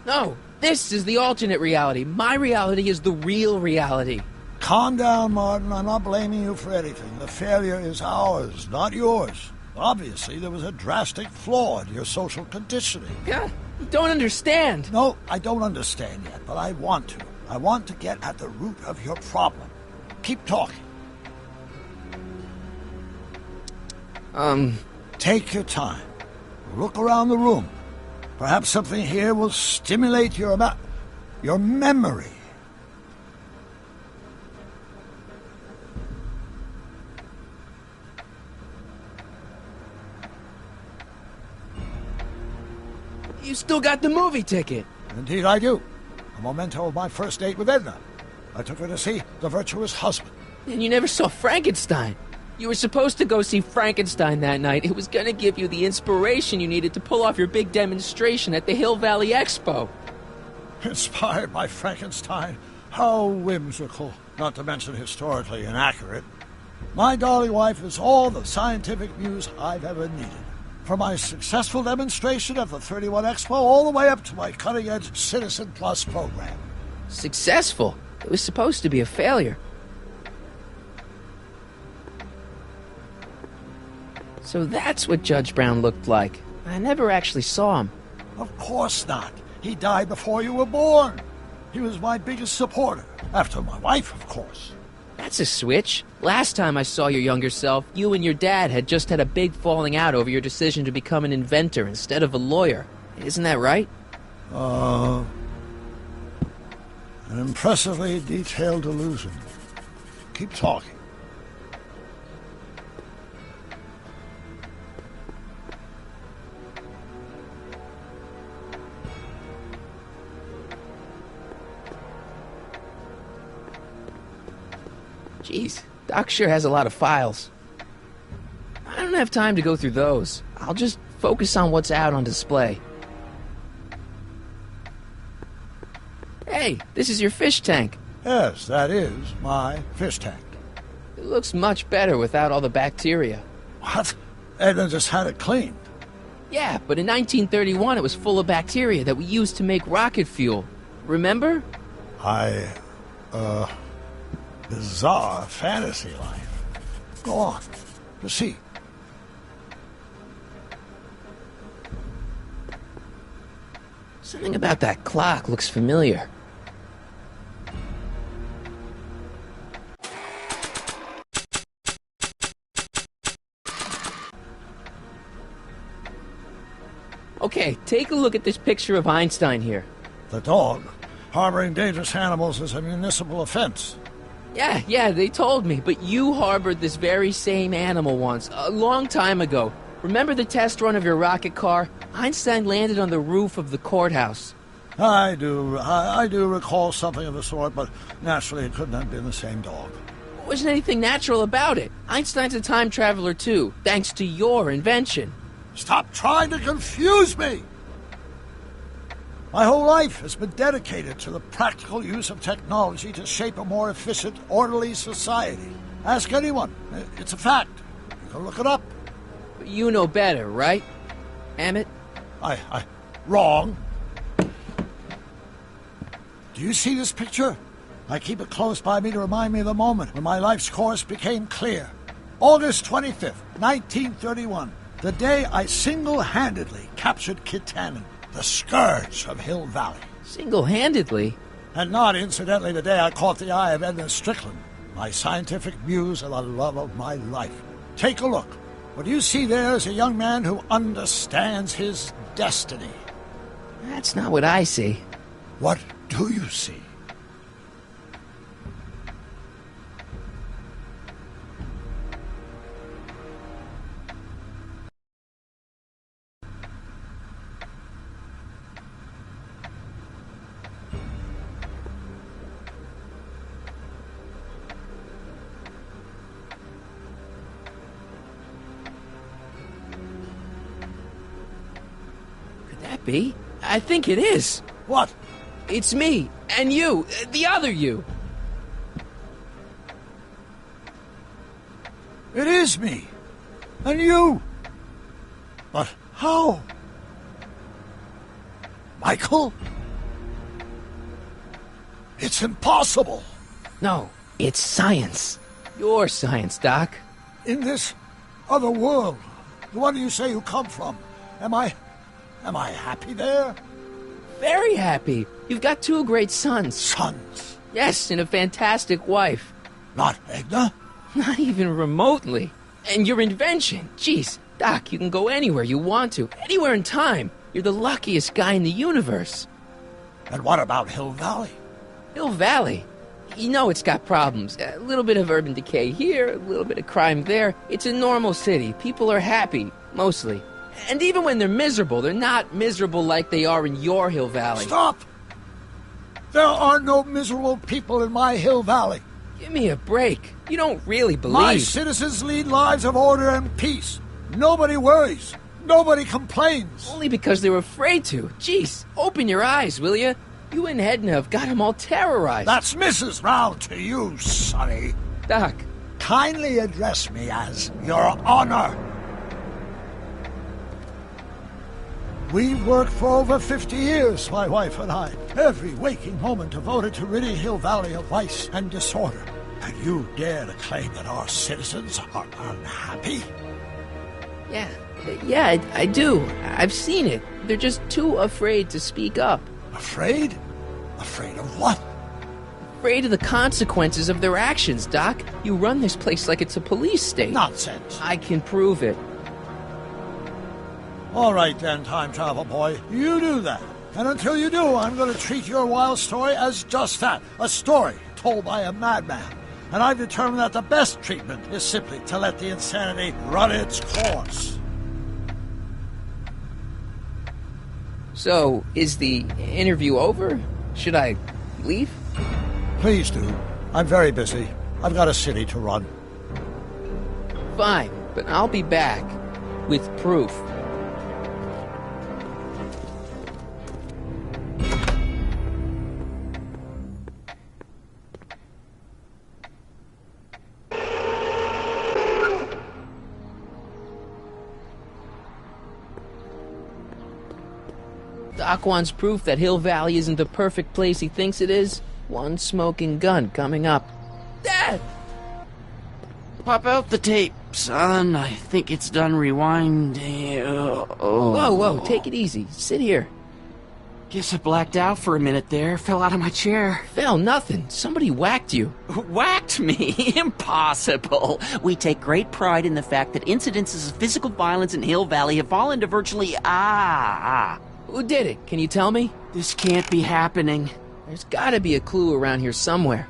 No, this is the alternate reality. My reality is the real reality. Calm down, Martin. I'm not blaming you for anything. The failure is ours, not yours. Obviously, there was a drastic flaw in your social conditioning. Yeah, you don't understand. No, I don't understand yet, but I want to. I want to get at the root of your problem. Keep talking. Take your time. Look around the room. Perhaps something here will stimulate your memory. You still got the movie ticket. Indeed I do. A memento of my first date with Edna. I took her to see The Virtuous Husband. And you never saw Frankenstein. You were supposed to go see Frankenstein that night. It was gonna give you the inspiration you needed to pull off your big demonstration at the Hill Valley Expo. Inspired by Frankenstein? How whimsical, not to mention historically inaccurate. My dolly wife is all the scientific muse I've ever needed. From my successful demonstration of the 31 Expo all the way up to my cutting-edge Citizen Plus program. Successful? It was supposed to be a failure. So that's what Judge Brown looked like. I never actually saw him. Of course not. He died before you were born. He was my biggest supporter. After my wife, of course. That's a switch. Last time I saw your younger self, you and your dad had just had a big falling out over your decision to become an inventor instead of a lawyer. Isn't that right? An impressively detailed illusion. Keep talking. Jeez, Doc sure has a lot of files. I don't have time to go through those. I'll just focus on what's out on display. Hey, this is your fish tank. Yes, that is my fish tank. It looks much better without all the bacteria. What? Edna just had it cleaned. Yeah, but in 1931 it was full of bacteria that we used to make rocket fuel. Remember? Bizarre fantasy life. Go on. Proceed. Something about that clock looks familiar. Okay, take a look at this picture of Einstein here. The dog. Harboring dangerous animals is a municipal offense. Yeah, they told me, but you harbored this very same animal once, a long time ago. Remember the test run of your rocket car? Einstein landed on the roof of the courthouse. I do recall something of the sort, but naturally it couldn't have been the same dog. There wasn't anything natural about it. Einstein's a time traveler too, thanks to your invention. Stop trying to confuse me! My whole life has been dedicated to the practical use of technology to shape a more efficient, orderly society. Ask anyone. It's a fact. You can look it up. But you know better, right, Emmett? Wrong. Do you see this picture? I keep it close by me to remind me of the moment when my life's course became clear. August 25th, 1931. The day I single-handedly captured Kit Tannen, the scourge of Hill Valley. Single-handedly? And not, incidentally, the day I caught the eye of Edna Strickland, my scientific muse and the love of my life. Take a look. What you see there is a young man who understands his destiny. That's not what I see. What do you see? Be? I think it is. What? It's me, and you, the other you. It is me, and you. But how? Michael? It's impossible. No, it's science. Your science, Doc. In this other world, the one you say you come from, am I happy there? Very happy. You've got two great sons. Sons? Yes, and a fantastic wife. Not Edna? Not even remotely. And your invention. Jeez, Doc, you can go anywhere you want to. Anywhere in time. You're the luckiest guy in the universe. And what about Hill Valley? Hill Valley? You know it's got problems. A little bit of urban decay here, a little bit of crime there. It's a normal city. People are happy, mostly. And even when they're miserable, they're not miserable like they are in your Hill Valley. Stop! There are no miserable people in my Hill Valley. Give me a break. You don't really believe... My citizens lead lives of order and peace. Nobody worries. Nobody complains. Only because they're afraid to. Jeez, open your eyes, will you? You and Edna have got him all terrorized. That's Mrs. Brown to you, Sonny. Doc. Kindly address me as Your Honor. We've worked for over 50 years, my wife and I. Every waking moment devoted to ridding Hill Valley of vice and disorder. And you dare to claim that our citizens are unhappy? Yeah, I do. I've seen it. They're just too afraid to speak up. Afraid? Afraid of what? Afraid of the consequences of their actions, Doc. You run this place like it's a police state. Nonsense. I can prove it. All right then, time travel boy. You do that. And until you do, I'm going to treat your wild story as just that. A story told by a madman. And I've determined that the best treatment is simply to let the insanity run its course. So, is the interview over? Should I leave? Please do. I'm very busy. I've got a city to run. Fine, but I'll be back with proof. Doc wants proof that Hill Valley isn't the perfect place he thinks it is. One smoking gun coming up. Dad! Pop out the tape, son. I think it's done rewinding. Whoa, take it easy. Sit here. Guess I blacked out for a minute there. Fell out of my chair. Fell nothing. Somebody whacked you. Whacked me? Impossible. We take great pride in the fact that incidences of physical violence in Hill Valley have fallen to virtually... Who did it? Can you tell me? This can't be happening. There's gotta be a clue around here somewhere.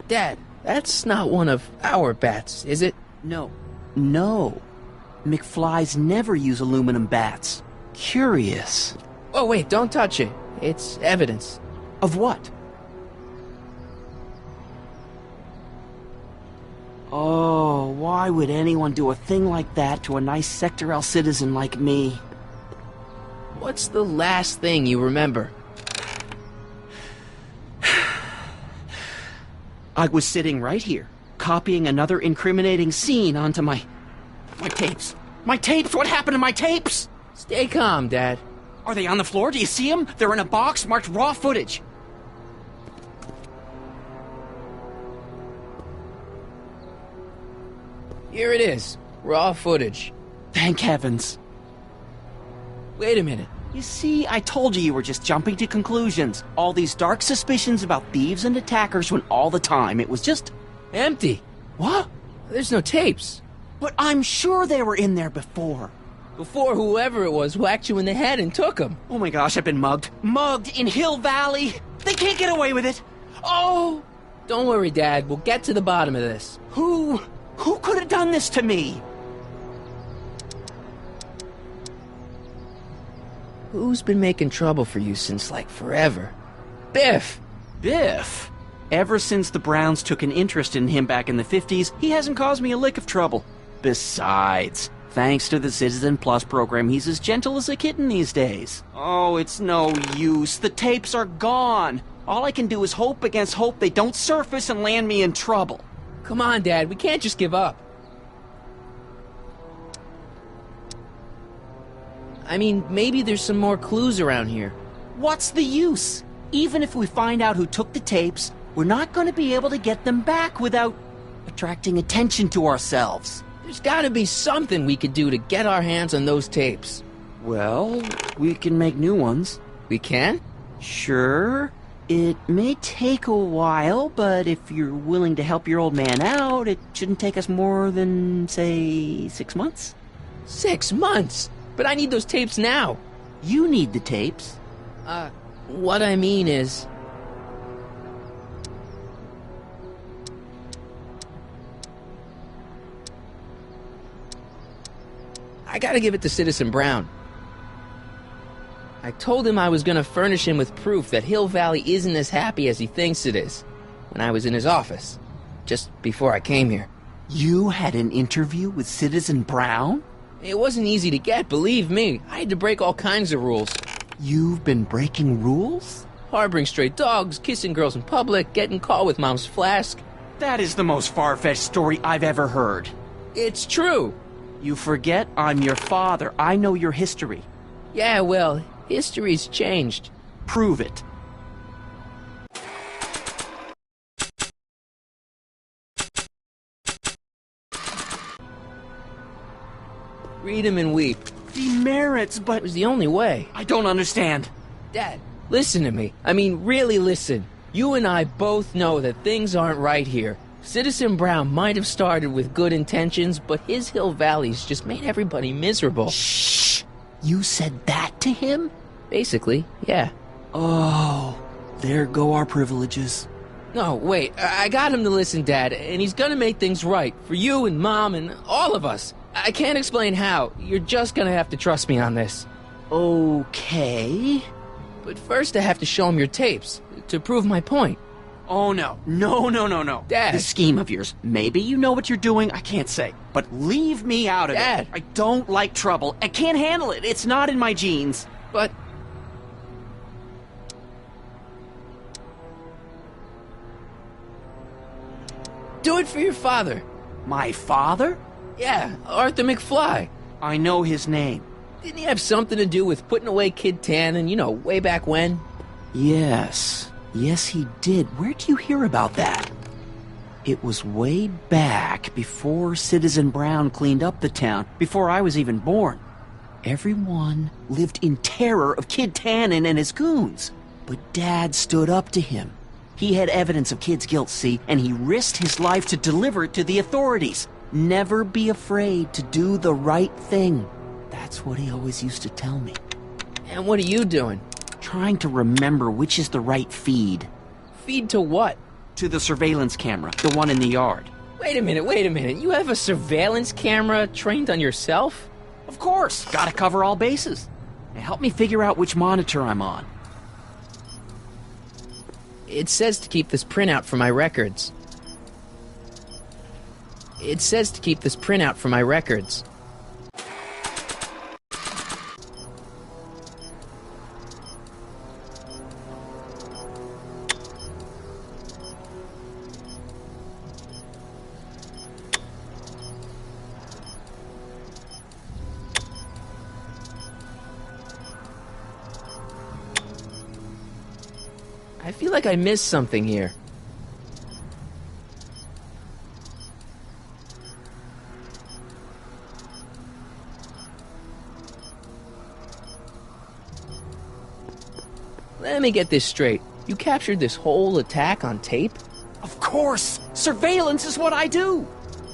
Dad, that's not one of our bats, is it? No. McFlys never use aluminum bats. Curious. Oh, wait, don't touch it. It's evidence. Of what? Oh, why would anyone do a thing like that to a nice Sector L citizen like me? What's the last thing you remember? I was sitting right here, copying another incriminating scene onto my tapes. My tapes? What happened to my tapes? Stay calm, Dad. Are they on the floor? Do you see them? They're in a box marked raw footage. Here it is. Raw footage. Thank heavens. Wait a minute. You see, I told you were just jumping to conclusions. All these dark suspicions about thieves and attackers when all the time it was just... empty. What? There's no tapes. But I'm sure they were in there before. Before whoever it was whacked you in the head and took them. Oh my gosh, I've been mugged. Mugged in Hill Valley. They can't get away with it. Oh! Don't worry, Dad. We'll get to the bottom of this. Who could have done this to me? Who's been making trouble for you since, like, forever? Biff! Biff? Ever since the Browns took an interest in him back in the 50s, he hasn't caused me a lick of trouble. Besides, thanks to the Citizen Plus program, he's as gentle as a kitten these days. Oh, it's no use. The tapes are gone. All I can do is hope against hope they don't surface and land me in trouble. Come on, Dad. We can't just give up. I mean, maybe there's some more clues around here. What's the use? Even if we find out who took the tapes, we're not going to be able to get them back without attracting attention to ourselves. There's gotta be something we could do to get our hands on those tapes. Well, we can make new ones. We can? Sure. It may take a while, but if you're willing to help your old man out, it shouldn't take us more than, say, 6 months. 6 months? But I need those tapes now. You need the tapes. What I mean is... I gotta give it to Citizen Brown. I told him I was gonna furnish him with proof that Hill Valley isn't as happy as he thinks it is. when I was in his office, just before I came here. You had an interview with Citizen Brown? It wasn't easy to get, believe me. I had to break all kinds of rules. You've been breaking rules? Harboring stray dogs, kissing girls in public, getting caught with Mom's flask. That is the most far-fetched story I've ever heard. It's true. You forget I'm your father. I know your history. Yeah, well, history's changed. Prove it. Read him and weep. Demerits, but... It was the only way. I don't understand. Dad, listen to me. I mean, really listen. You and I both know that things aren't right here. Citizen Brown might have started with good intentions, but his Hill Valley's just made everybody miserable. Shh! You said that to him? Basically, yeah. Oh, there go our privileges. No, wait, I got him to listen, Dad, and he's gonna make things right for you and Mom and all of us. I can't explain how. You're just gonna have to trust me on this. Okay. But first I have to show him your tapes, to prove my point. Oh, no. No. Dad. This scheme of yours, maybe you know what you're doing, I can't say. But leave me out of Dad. it. I don't like trouble. I can't handle it. It's not in my genes. But... do it for your father. My father? Yeah, Arthur McFly. I know his name. Didn't he have something to do with putting away Kid Tannen, way back when? Yes, he did. Where'd you hear about that? It was way back before Citizen Brown cleaned up the town, before I was even born. Everyone lived in terror of Kid Tannen and his goons. But Dad stood up to him. He had evidence of Kid's guilt, see, and he risked his life to deliver it to the authorities. Never be afraid to do the right thing. That's what he always used to tell me. And what are you doing? Trying to remember which is the right feed. Feed to what? To the surveillance camera, the one in the yard. Wait a minute. You have a surveillance camera trained on yourself? Of course. Gotta cover all bases. Now help me figure out which monitor I'm on. It says to keep this printout for my records. I feel like I missed something here. Let me get this straight. You captured this whole attack on tape? Of course! Surveillance is what I do!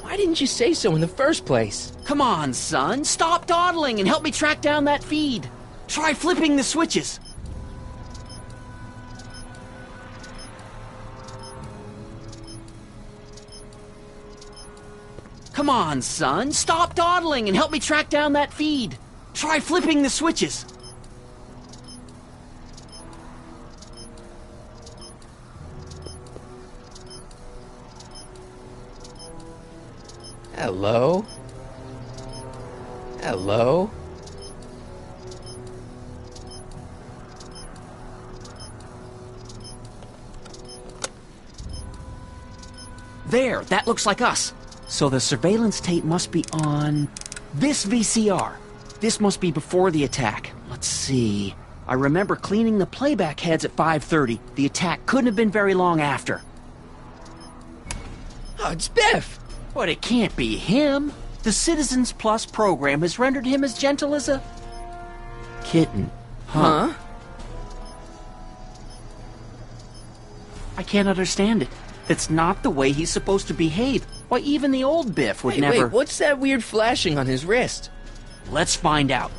Why didn't you say so in the first place? Come on, son. Stop dawdling and help me track down that feed. Try flipping the switches. Come on, son. Stop dawdling and help me track down that feed. Try flipping the switches. Hello? Hello? There, that looks like us. So the surveillance tape must be on this VCR. This must be before the attack. Let's see. I remember cleaning the playback heads at 5:30. The attack couldn't have been very long after. Oh, it's Biff! But it can't be him. The Citizens Plus program has rendered him as gentle as a kitten. Huh? I can't understand it. That's not the way he's supposed to behave. Why, even the old Biff would never... Wait, what's that weird flashing on his wrist? Let's find out.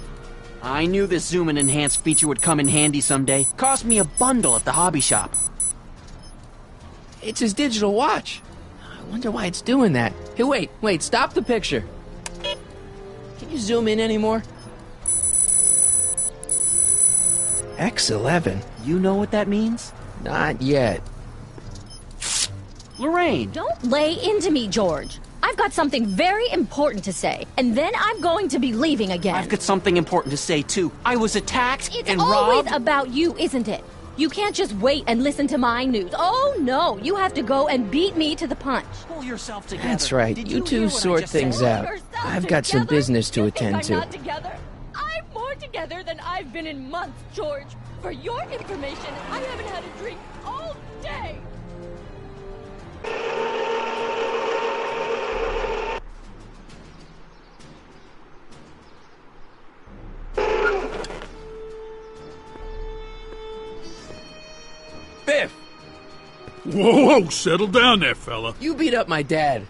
I knew this zoom and enhance feature would come in handy someday. Cost me a bundle at the hobby shop. It's his digital watch. I wonder why it's doing that. Hey, wait, stop the picture. Can you zoom in anymore? X11. You know what that means? Not yet. Lorraine! Don't lay into me, George. I've got something very important to say, and then I'm going to be leaving again. I've got something important to say, too. I was attacked It's and always robbed. about you, isn't it? You can't just wait and listen to my news. Oh, no. You have to go and beat me to the punch. Pull yourself together. That's right. Did You hear two what I sort just things said? out. I've got some business to attend I'm to. not together. I'm more together than I've been in months, George. For your information, I haven't had a drink all day. Biff! Whoa, settle down there, fella. You beat up my dad.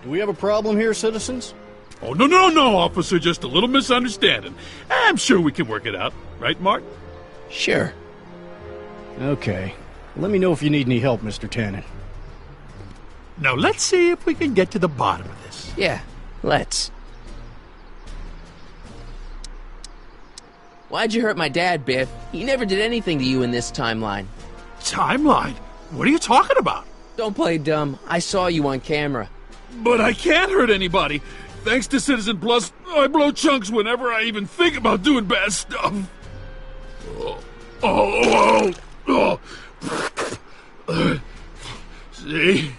Do we have a problem here, citizens? Oh, no, officer. Just a little misunderstanding. I'm sure we can work it out. Right, Martin? Sure. Okay. Let me know if you need any help, Mr. Tannen. Now, let's see if we can get to the bottom of this. Yeah, let's. Why'd you hurt my dad, Biff? He never did anything to you in this timeline. Timeline? What are you talking about? Don't play dumb. I saw you on camera. But I can't hurt anybody. Thanks to Citizen Plus, I blow chunks whenever I even think about doing bad stuff. See?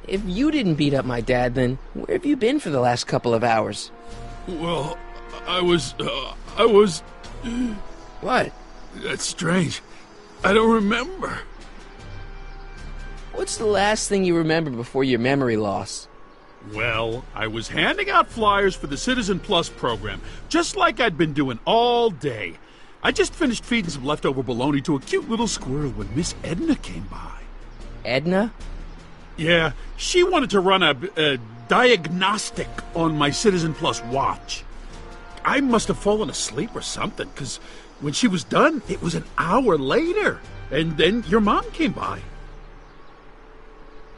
If you didn't beat up my dad, then where have you been for the last couple of hours? Well, I was... What? That's strange. I don't remember. What's the last thing you remember before your memory loss? Well, I was handing out flyers for the Citizen Plus program, just like I'd been doing all day. I just finished feeding some leftover bologna to a cute little squirrel when Miss Edna came by. Edna? Yeah, she wanted to run a diagnostic on my Citizen Plus watch. I must have fallen asleep or something, because when she was done, it was an hour later. And then your mom came by.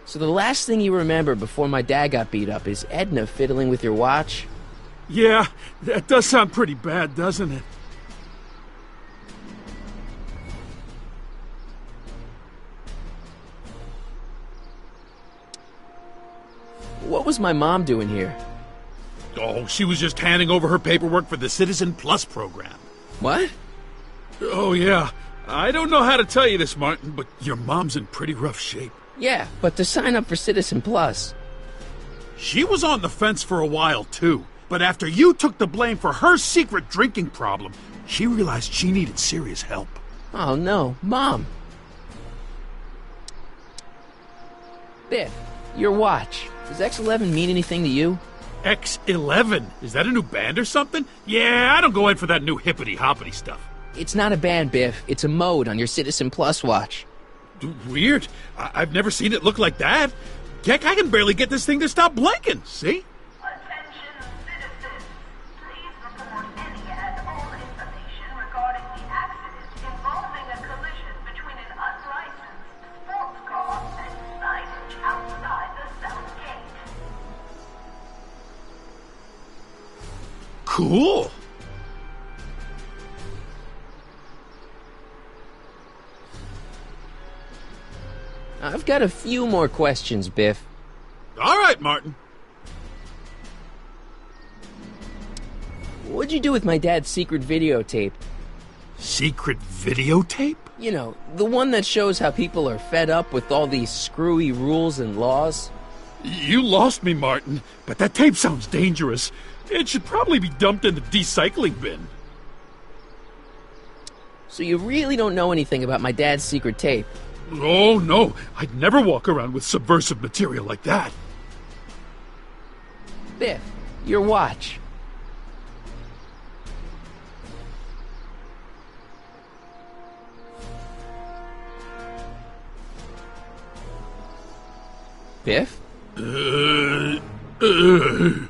So the last thing you remember before my dad got beat up is Edna fiddling with your watch? Yeah, that does sound pretty bad, doesn't it? What was my mom doing here? Oh, she was just handing over her paperwork for the Citizen Plus program. What? Oh, yeah. I don't know how to tell you this, Martin, but your mom's in pretty rough shape. Yeah, but to sign up for Citizen Plus. She was on the fence for a while, too. But after you took the blame for her secret drinking problem, she realized she needed serious help. Oh, no. Mom. Biff, your watch. Does X11 mean anything to you? X11? Is that a new band or something? Yeah, I don't go in for that new hippity-hoppity stuff. It's not a band, Biff. It's a mode on your Citizen Plus watch. Weird. I've never seen it look like that. Heck, I can barely get this thing to stop blinking. See? Attention citizens. Please report any and all information regarding the accident involving a collision between an unlicensed sports car and signage outside the south gate. Cool. I've got a few more questions, Biff. All right, Martin. What'd you do with my dad's secret videotape? Secret videotape? You know, the one that shows how people are fed up with all these screwy rules and laws. You lost me, Martin, but that tape sounds dangerous. It should probably be dumped in the recycling bin. So you really don't know anything about my dad's secret tape? Oh, no. I'd never walk around with subversive material like that. Biff, your watch. Biff?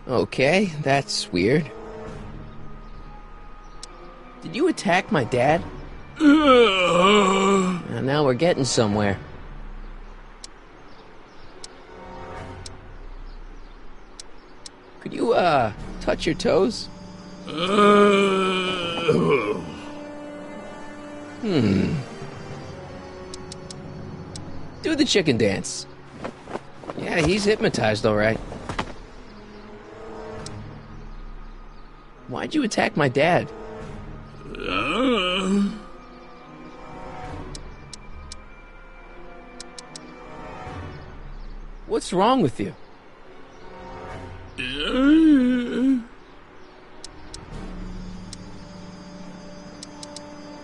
Okay, that's weird. Did you attack my dad? Now we're getting somewhere. Could you, touch your toes? the chicken dance. Yeah, he's hypnotized, all right. Why'd you attack my dad? What's wrong with you?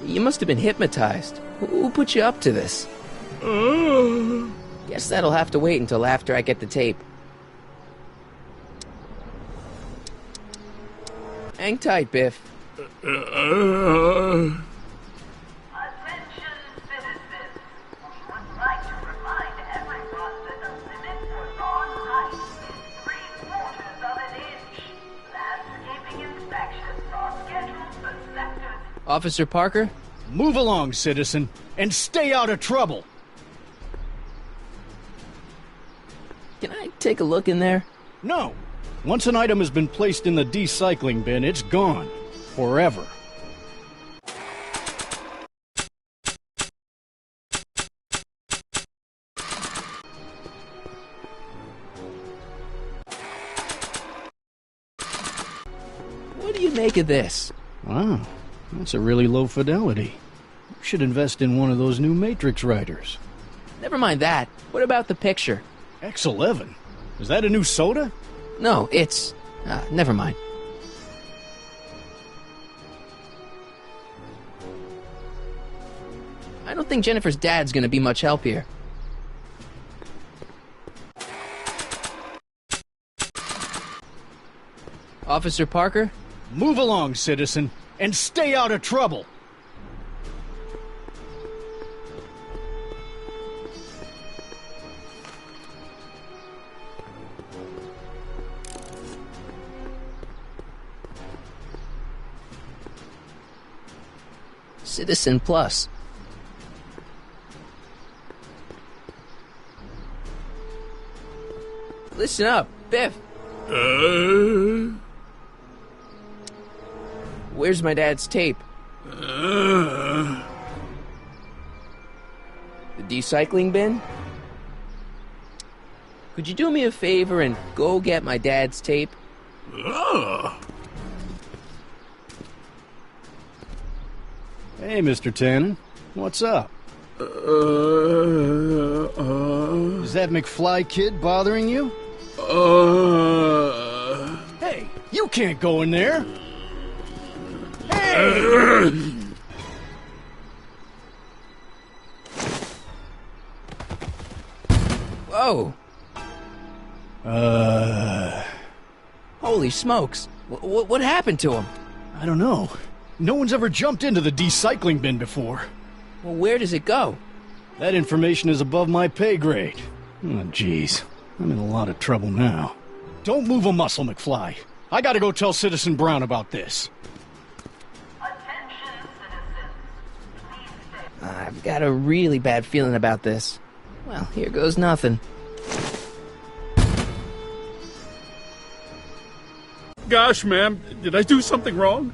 You must have been hypnotized. Who put you up to this? Guess that'll have to wait until after I get the tape. Hang tight, Biff. Attention, citizens. We would like to remind everyone that the limit for lawn height is 3/4 of an inch. Landscaping inspections are scheduled for sectors. Officer Parker? Move along, citizen, and stay out of trouble. Can I take a look in there? No. Once an item has been placed in the recycling bin, it's gone. Forever. What do you make of this? Wow, that's a really low fidelity. You should invest in one of those new Matrix writers. Never mind that. What about the picture? X11? Is that a new soda? No, it's... never mind. I don't think Jennifer's dad's gonna be much help here. Officer Parker? Move along, citizen, and stay out of trouble. Citizen Plus. Listen up, Biff. Where's my dad's tape? The recycling bin? Could you do me a favor and go get my dad's tape? Hey, Mr. Tannen. What's up? Is that McFly kid bothering you? Hey, you can't go in there! Hey! Whoa! Holy smokes! What happened to him? I don't know. No one's ever jumped into the recycling bin before. Well, where does it go? That information is above my pay grade. Oh, jeez. I'm in a lot of trouble now. Don't move a muscle, McFly. I gotta go tell Citizen Brown about this. I've got a really bad feeling about this. Well, here goes nothing. Gosh, ma'am, did I do something wrong?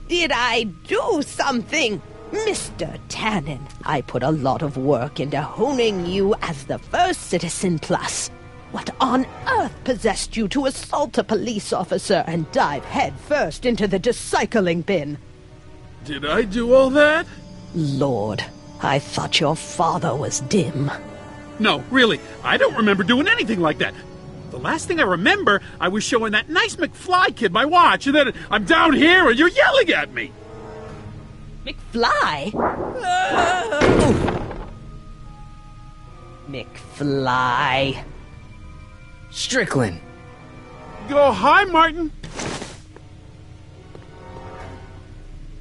Did I do something? Mr. Tannen, I put a lot of work into honing you as the first Citizen Plus. What on earth possessed you to assault a police officer and dive headfirst into the recycling bin? Did I do all that? Lord, I thought your father was dim. No, really, I don't remember doing anything like that. The last thing I remember, I was showing that nice McFly kid my watch, and then I'm down here and you're yelling at me. McFly? McFly. Strickland. Oh, hi, Martin.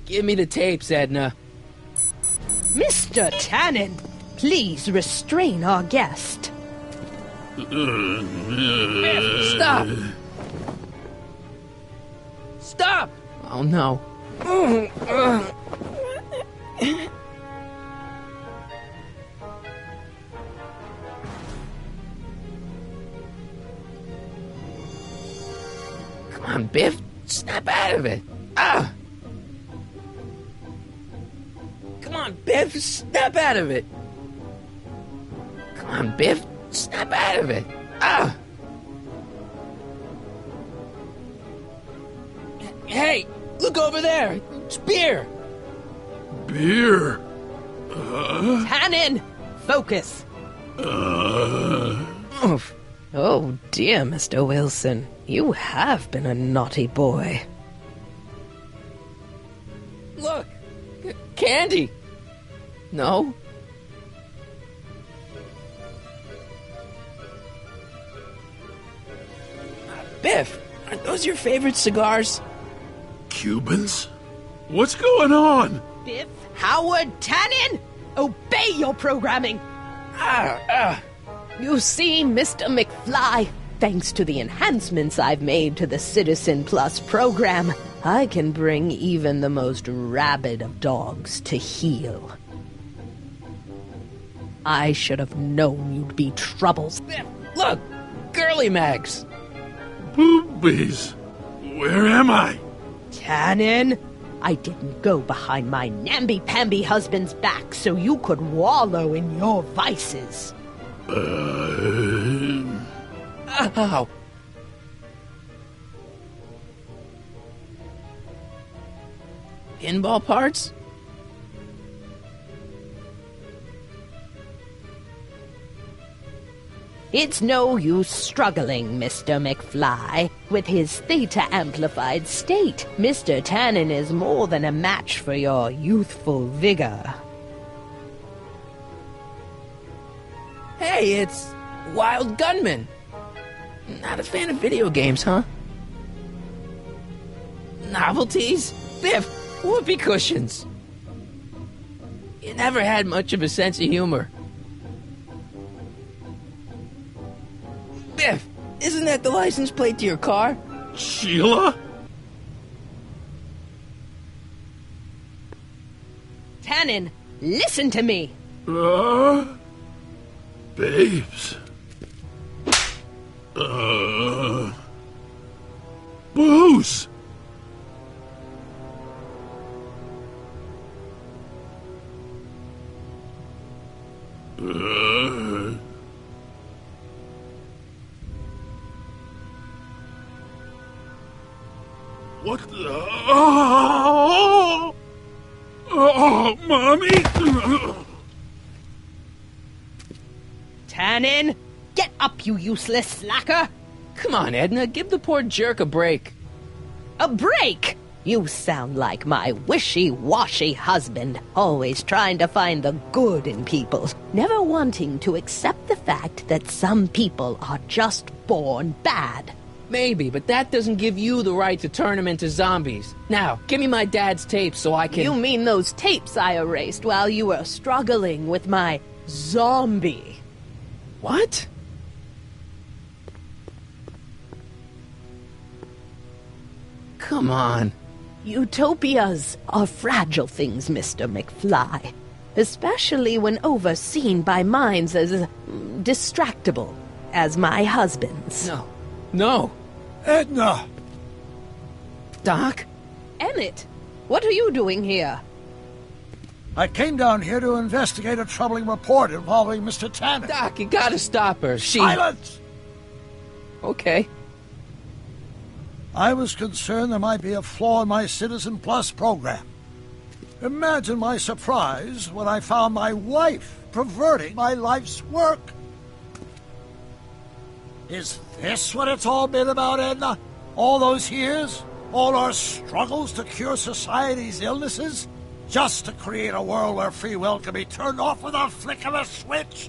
Give me the tapes, Edna. Mr. Tannen, please restrain our guest. Stop! Stop! Oh no. Come on, Biff. Snap out of it. Ah! Come on, Biff. Snap out of it. Come on, Biff. Snap out of it. Ah! Hey, look over there. It's beer. Beer? Tannen! Focus! Oof. Oh dear, Mr. Wilson. You have been a naughty boy. Look. Candy. No? Biff, aren't those your favorite cigars? Cubans? What's going on? Biff Howard Tannen! Obey your programming! You see, Mr. McFly, thanks to the enhancements I've made to the Citizen Plus program, I can bring even the most rabid of dogs to heel. I should have known you'd be troubles. Biff, look! Girly Mags! Boobies! Where am I? Tannen, I didn't go behind my namby-pamby husband's back so you could wallow in your vices. Ow! Pinball parts? It's no use struggling, Mr. McFly. With his theta-amplified state, Mr. Tannen is more than a match for your youthful vigor. Hey, it's Wild Gunman. Not a fan of video games, huh? Novelties? Biff, whoopee cushions. You never had much of a sense of humor. Biff, isn't that the license plate to your car? Sheila? Tannen, listen to me! Babes. Booze! What the... Oh, Mommy! Tannen, get up, you useless slacker! Come on, Edna, give the poor jerk a break. A break? You sound like my wishy-washy husband, always trying to find the good in people, never wanting to accept the fact that some people are just born bad. Maybe, but that doesn't give you the right to turn them into zombies. Now, give me my dad's tapes so I can... You mean those tapes I erased while you were struggling with my zombie? What? Come on. Utopias are fragile things, Mr. McFly. Especially when overseen by minds as distractible as my husband's. No. Edna! Doc? Emmett, what are you doing here? I came down here to investigate a troubling report involving Mr. Tannen. Doc, you gotta stop her. Silence! Okay. I was concerned there might be a flaw in my Citizen Plus program. Imagine my surprise when I found my wife perverting my life's work. Is this what it's all been about, Edna? All those years? All our struggles to cure society's illnesses? Just to create a world where free will can be turned off with a flick of a switch?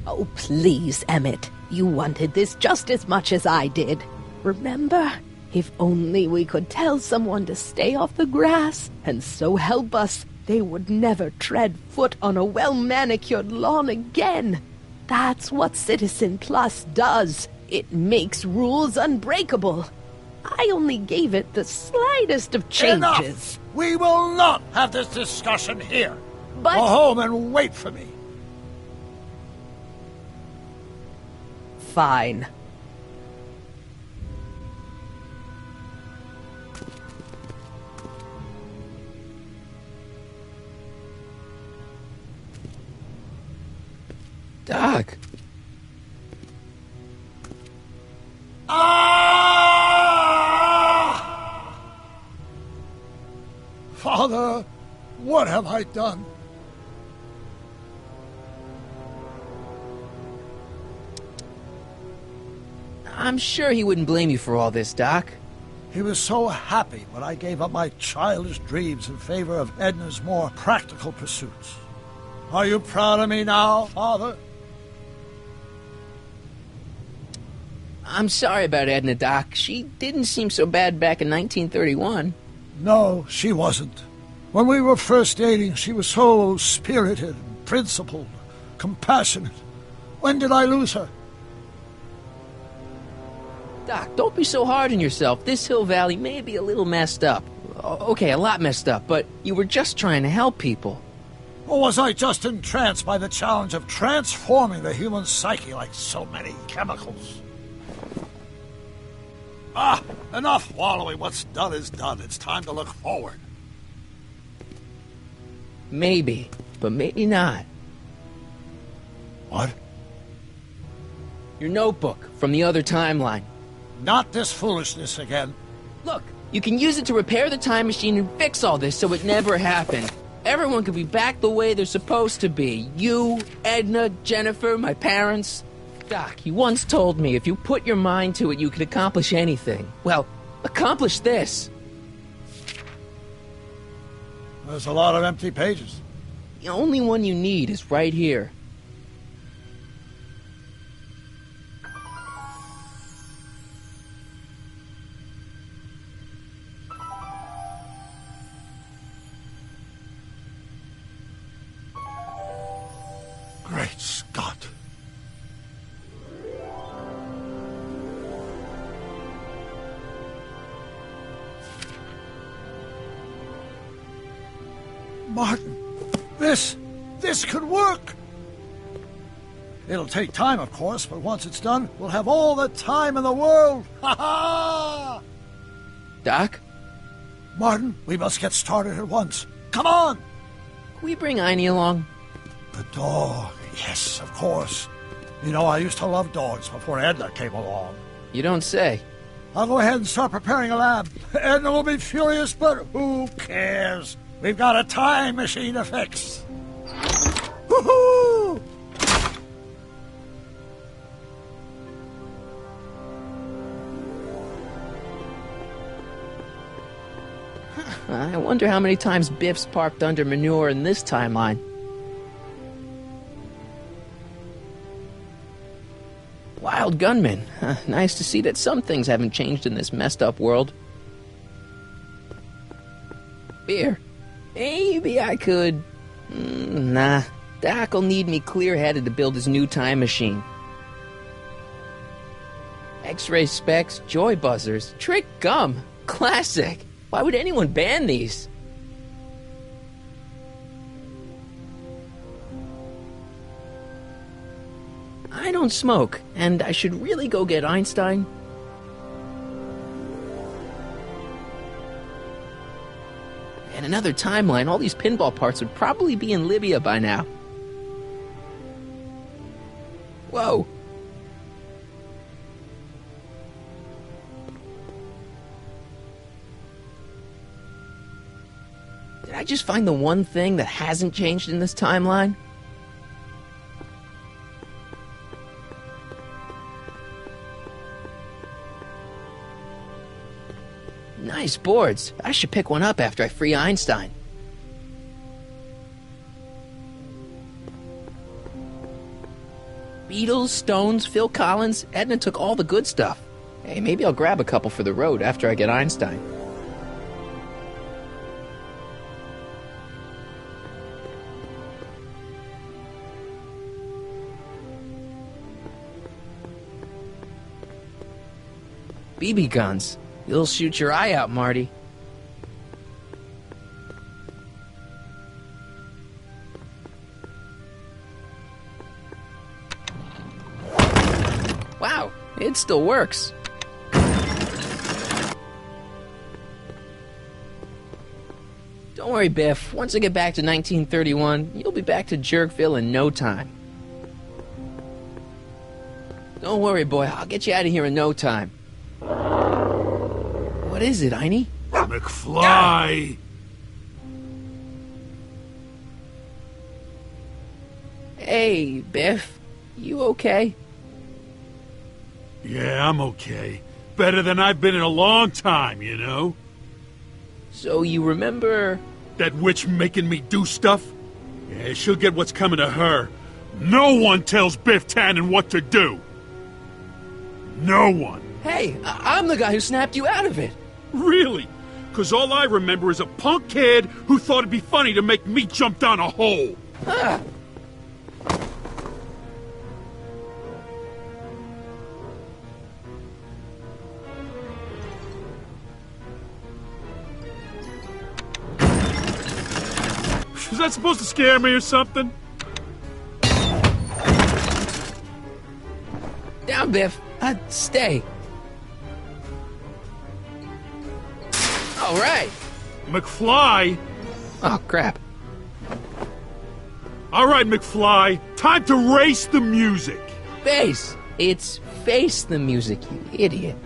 Oh, please, Emmett. You wanted this just as much as I did. Remember? If only we could tell someone to stay off the grass, and so help us, they would never tread foot on a well-manicured lawn again. That's what Citizen Plus does. It makes rules unbreakable. I only gave it the slightest of changes. Enough! We will not have this discussion here. But... Go home and wait for me. Fine. Doc. Ah! Father, what have I done? I'm sure he wouldn't blame you for all this, Doc. He was so happy when I gave up my childish dreams in favor of Edna's more practical pursuits. Are you proud of me now, Father? I'm sorry about Edna, Doc. She didn't seem so bad back in 1931. No, she wasn't. When we were first dating, she was so spirited, principled, compassionate. When did I lose her? Doc, don't be so hard on yourself. This Hill Valley may be a little messed up. Okay, a lot messed up, but you were just trying to help people. Or was I just entranced by the challenge of transforming the human psyche like so many chemicals? Ah, enough wallowing. What's done is done. It's time to look forward. Maybe, but maybe not. What? Your notebook from the other timeline. Not this foolishness again. Look, you can use it to repair the time machine and fix all this so it never happened. Everyone could be back the way they're supposed to be. You, Edna, Jennifer, my parents. Doc, you once told me if you put your mind to it, you could accomplish anything. Well, accomplish this. There's a lot of empty pages. The only one you need is right here. Great Scott. Martin, this could work. It'll take time, of course, but once it's done, we'll have all the time in the world. Ha ha! Doc? Martin, we must get started at once. Come on! Can we bring Einie along? The dog. Yes, of course. You know, I used to love dogs before Edna came along. You don't say. I'll go ahead and start preparing a lab. Edna will be furious, but who cares? We've got a time machine to fix. Woohoo! I wonder how many times Biff's parked under manure in this timeline. Wild gunman. Nice to see that some things haven't changed in this messed up world. Beer. Maybe I could... Nah. Doc'll need me clear-headed to build his new time machine. X-ray specs, joy buzzers, trick gum. Classic. Why would anyone ban these? I don't smoke, and I should really go get Einstein. In another timeline, all these pinball parts would probably be in Libya by now. Whoa! Did I just find the one thing that hasn't changed in this timeline? Nice boards. I should pick one up after I free Einstein. Beatles, Stones, Phil Collins. Edna took all the good stuff. Hey, maybe I'll grab a couple for the road after I get Einstein. BB guns. You'll shoot your eye out, Marty. Wow, it still works. Don't worry, Biff. Once I get back to 1931, you'll be back to Jerkville in no time. Don't worry, boy. I'll get you out of here in no time. What is it, Einie? McFly! Hey, Biff. You okay? Yeah, I'm okay. Better than I've been in a long time, you know? So you remember... That witch making me do stuff? Yeah, she'll get what's coming to her. No one tells Biff Tannen what to do! No one! Hey, I'm the guy who snapped you out of it! Really? 'Cause all I remember is a punk kid who thought it'd be funny to make me jump down a hole! Ah. Is that supposed to scare me or something? Down, Biff. Stay. All right. McFly? Oh, crap. All right, McFly. Time to race the music. Face. It's face the music, you idiot.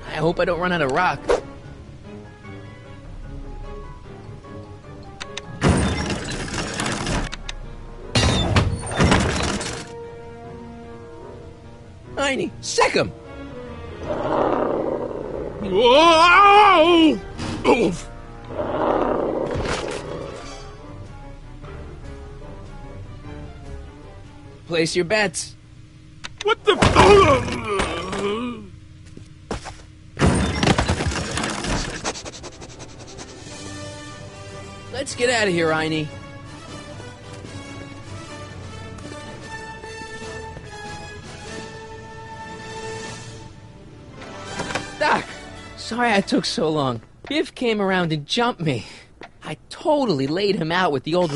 I hope I don't run out of rock. Einie, sick him! Whoa! Oof. Place your bets. What the Let's get out of here, Einie. Doc! Sorry I took so long. Biff came around and jumped me. I totally laid him out with the old...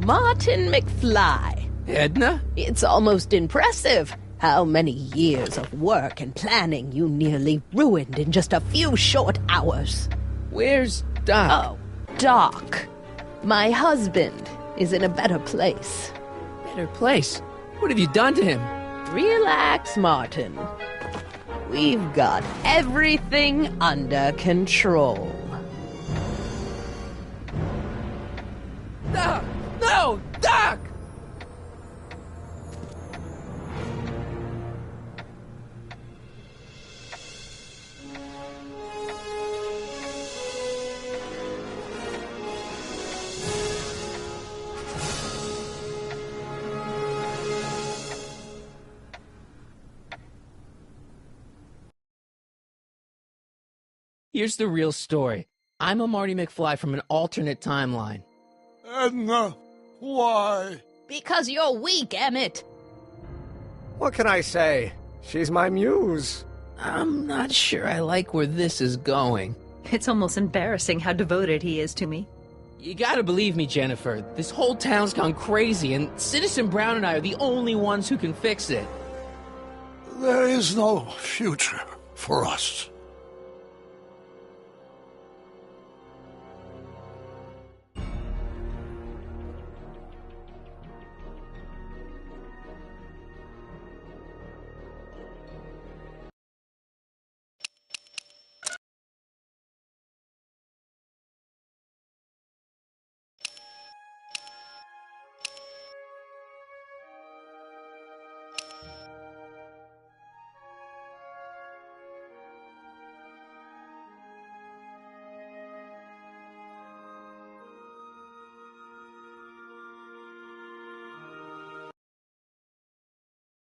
Martin McFly. Edna? It's almost impressive how many years of work and planning you nearly ruined in just a few short hours. Where's Doc? Oh, Doc. My husband is in a better place. Better place? What have you done to him? Relax, Martin. We've got everything under control. Doc! No! Doc! Here's the real story. I'm a Marty McFly from an alternate timeline. Edna, why? Because you're weak, Emmett. What can I say? She's my muse. I'm not sure I like where this is going. It's almost embarrassing how devoted he is to me. You gotta believe me, Jennifer. This whole town's gone crazy, and Citizen Brown and I are the only ones who can fix it. There is no future for us.